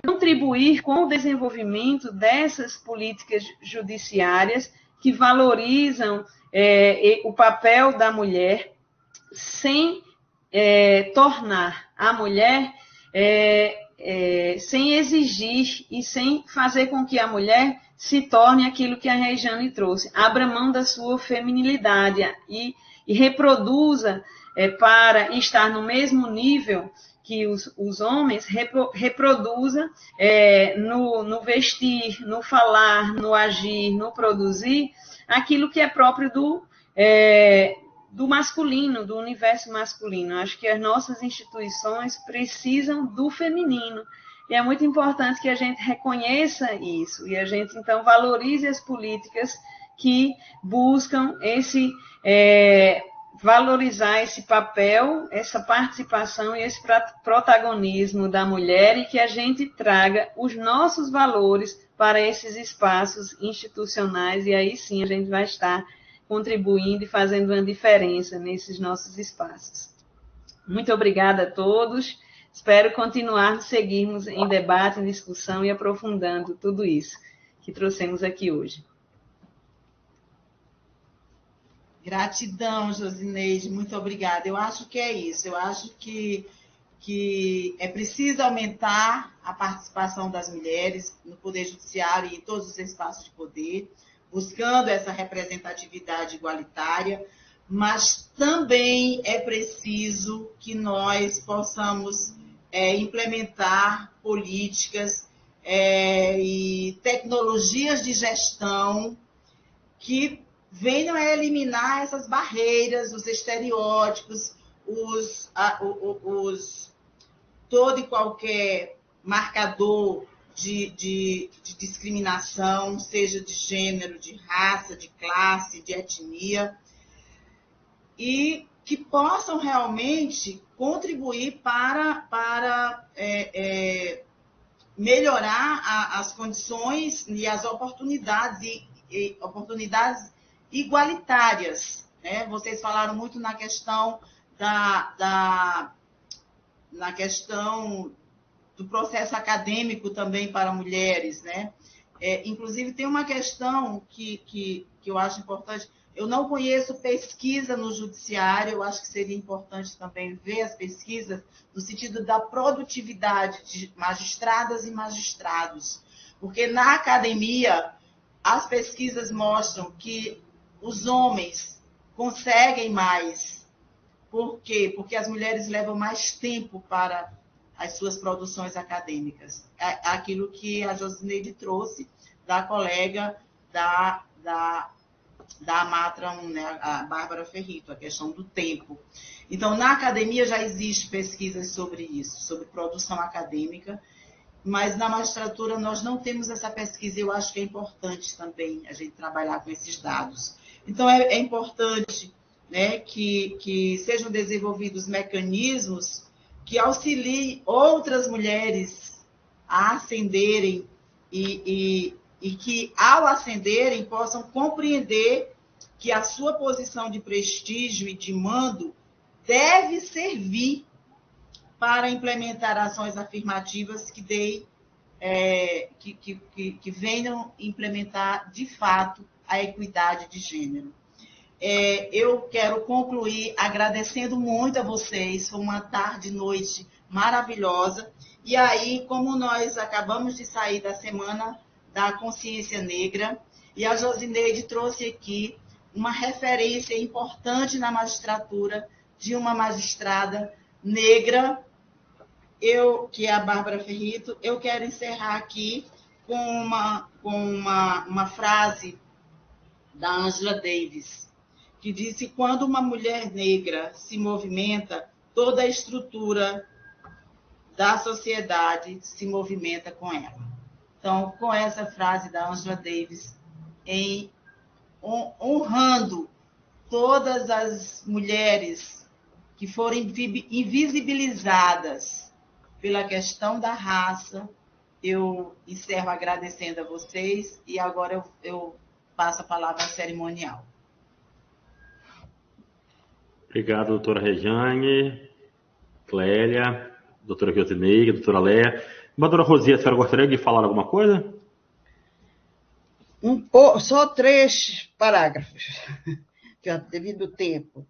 contribuir com o desenvolvimento dessas políticas judiciárias que valorizam o papel da mulher sem tornar a mulher... sem exigir e sem fazer com que a mulher se torne aquilo que a Rejane trouxe, abra mão da sua feminilidade e reproduza para estar no mesmo nível que os homens, reproduza no vestir, no falar, no agir, no produzir, aquilo que é próprio do masculino, do universo masculino. Acho que as nossas instituições precisam do feminino. E é muito importante que a gente reconheça isso e a gente, então, valorize as políticas que buscam valorizar esse papel, essa participação e esse protagonismo da mulher e que a gente traga os nossos valores para esses espaços institucionais e aí sim a gente vai estar contribuindo e fazendo uma diferença nesses nossos espaços. Muito obrigada a todos. Espero continuar, seguirmos em debate, em discussão e aprofundando tudo isso que trouxemos aqui hoje. Gratidão, Josineide, muito obrigada. Eu acho que é isso. Eu acho que é preciso aumentar a participação das mulheres no Poder Judiciário e em todos os espaços de poder, buscando essa representatividade igualitária, mas também é preciso que nós possamos implementar políticas e tecnologias de gestão que venham a eliminar essas barreiras, os estereótipos, todo e qualquer marcador de discriminação, seja de gênero, de raça, de classe, de etnia, e que possam realmente contribuir para melhorar as condições e as oportunidades igualitárias, né? Vocês falaram muito na questão na questão do processo acadêmico também para mulheres, né? Inclusive, tem uma questão que eu acho importante. Eu não conheço pesquisa no judiciário, eu acho que seria importante também ver as pesquisas no sentido da produtividade de magistradas e magistrados, porque na academia as pesquisas mostram que os homens conseguem mais. Por quê? Porque as mulheres levam mais tempo para as suas produções acadêmicas. Aquilo que a Josineide trouxe da colega da Amatram, né, a Bárbara Ferrito, a questão do tempo. Então, na academia já existe pesquisas sobre isso, sobre produção acadêmica, mas na magistratura nós não temos essa pesquisa e eu acho que é importante também a gente trabalhar com esses dados. Então, é importante, né, que sejam desenvolvidos mecanismos que auxiliem outras mulheres a ascenderem e que, ao ascenderem, possam compreender que a sua posição de prestígio e de mando deve servir para implementar ações afirmativas que venham implementar, de fato, a equidade de gênero. Eu quero concluir agradecendo muito a vocês, foi uma tarde e noite maravilhosa, e aí, como nós acabamos de sair da Semana da Consciência Negra, e a Josineide trouxe aqui uma referência importante na magistratura de uma magistrada negra, que é a Bárbara Ferrito. Eu quero encerrar aqui com uma frase da Angela Davis, que disse: quando uma mulher negra se movimenta, toda a estrutura da sociedade se movimenta com ela. Então, com essa frase da Angela Davis, honrando todas as mulheres que foram invisibilizadas pela questão da raça, eu encerro agradecendo a vocês e agora eu passo a palavra cerimonial. Obrigado, doutora Rejane, Clélia, doutora Josineide, doutora Léa. Doutora Rosi, a senhora gostaria de falar alguma coisa? Só 3 parágrafos, devido ao tempo.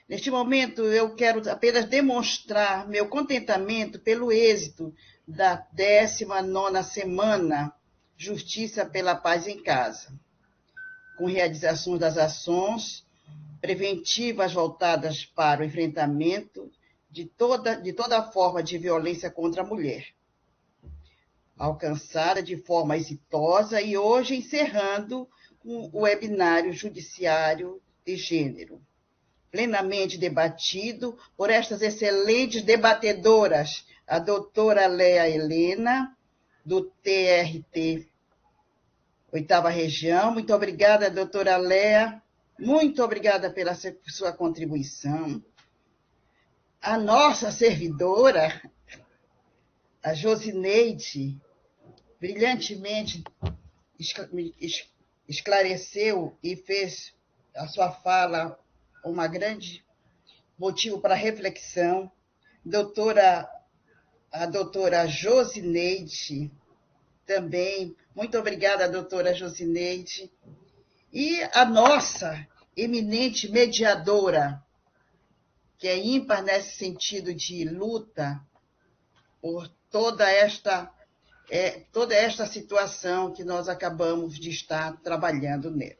Neste momento, eu quero apenas demonstrar meu contentamento pelo êxito da 19ª semana Justiça pela Paz em Casa, com realização das ações preventivas voltadas para o enfrentamento de toda forma de violência contra a mulher, alcançada de forma exitosa e hoje encerrando o webinário Judiciário de Gênero, plenamente debatido por estas excelentes debatedoras, a doutora Léa Helena, do TRT 8ª Região. Muito obrigada, doutora Léa. Muito obrigada pela sua contribuição. A nossa servidora, a Josineide, brilhantemente esclareceu e fez a sua fala uma grande motivo para reflexão. A doutora Josineide também. Muito obrigada, doutora Josineide. E a nossa eminente mediadora, que é ímpar nesse sentido de luta por toda esta situação que nós acabamos de estar trabalhando nela.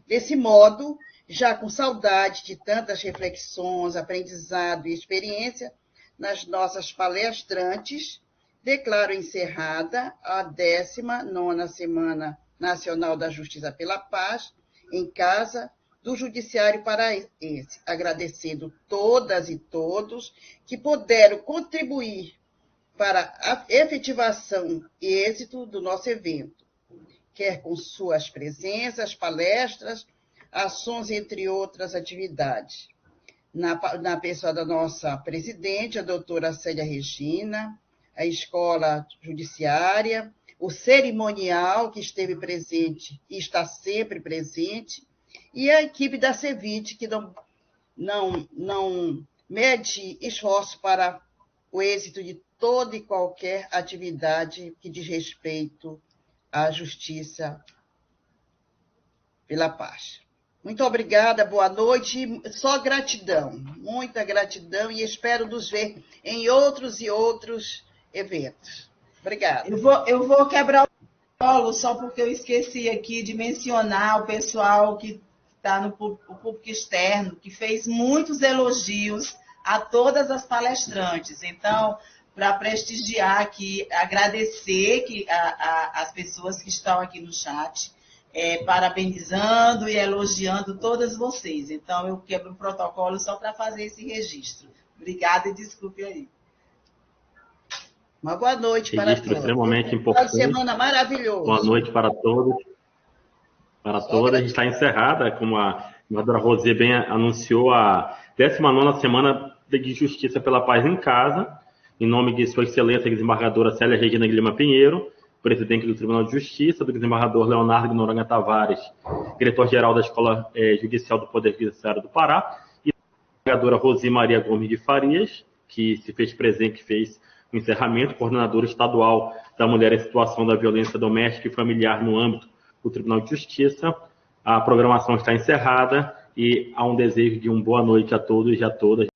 Desse modo, já com saudade de tantas reflexões, aprendizado e experiência nas nossas palestrantes, declaro encerrada a 19ª Semana Nacional da Justiça pela Paz em Casa do Judiciário Paraense, agradecendo todas e todos que puderam contribuir para a efetivação e êxito do nosso evento, quer com suas presenças, palestras, ações, entre outras atividades. Na pessoa da nossa presidente, a doutora Célia Regina, a Escola Judiciária, o cerimonial que esteve presente e está sempre presente, e a equipe da CEVIT, que não mede esforço para o êxito de toda e qualquer atividade que diz respeito à justiça pela paz. Muito obrigada, boa noite, só gratidão, muita gratidão, e espero nos ver em outros e outros eventos. Obrigada. Eu vou quebrar o colo só porque eu esqueci aqui de mencionar o pessoal que está no público externo, que fez muitos elogios a todas as palestrantes. Então, para prestigiar aqui, agradecer as pessoas que estão aqui no chat, parabenizando e elogiando todas vocês. Então, eu quebro o protocolo só para fazer esse registro. Obrigada e desculpe aí. Uma boa noite para todos. Extremamente importante. Uma semana maravilhosa. Boa noite para todos. Para todas. A gente está encerrada, como a doutora Rosi bem anunciou, a 19ª Semana de Justiça pela Paz em Casa, em nome de Sua Excelência, a desembargadora Célia Regina Guilherme Pinheiro, presidente do Tribunal de Justiça, do desembargador Leonardo Noronha Tavares, diretor-geral da Escola Judicial do Poder Judiciário do Pará, e a desembargadora Rosi Maria Gomes de Farias, que se fez presente, que fez o encerramento, coordenadora estadual da Mulher em Situação da Violência Doméstica e Familiar no âmbito do Tribunal de Justiça. A programação está encerrada e há um desejo de uma boa noite a todos e a todas.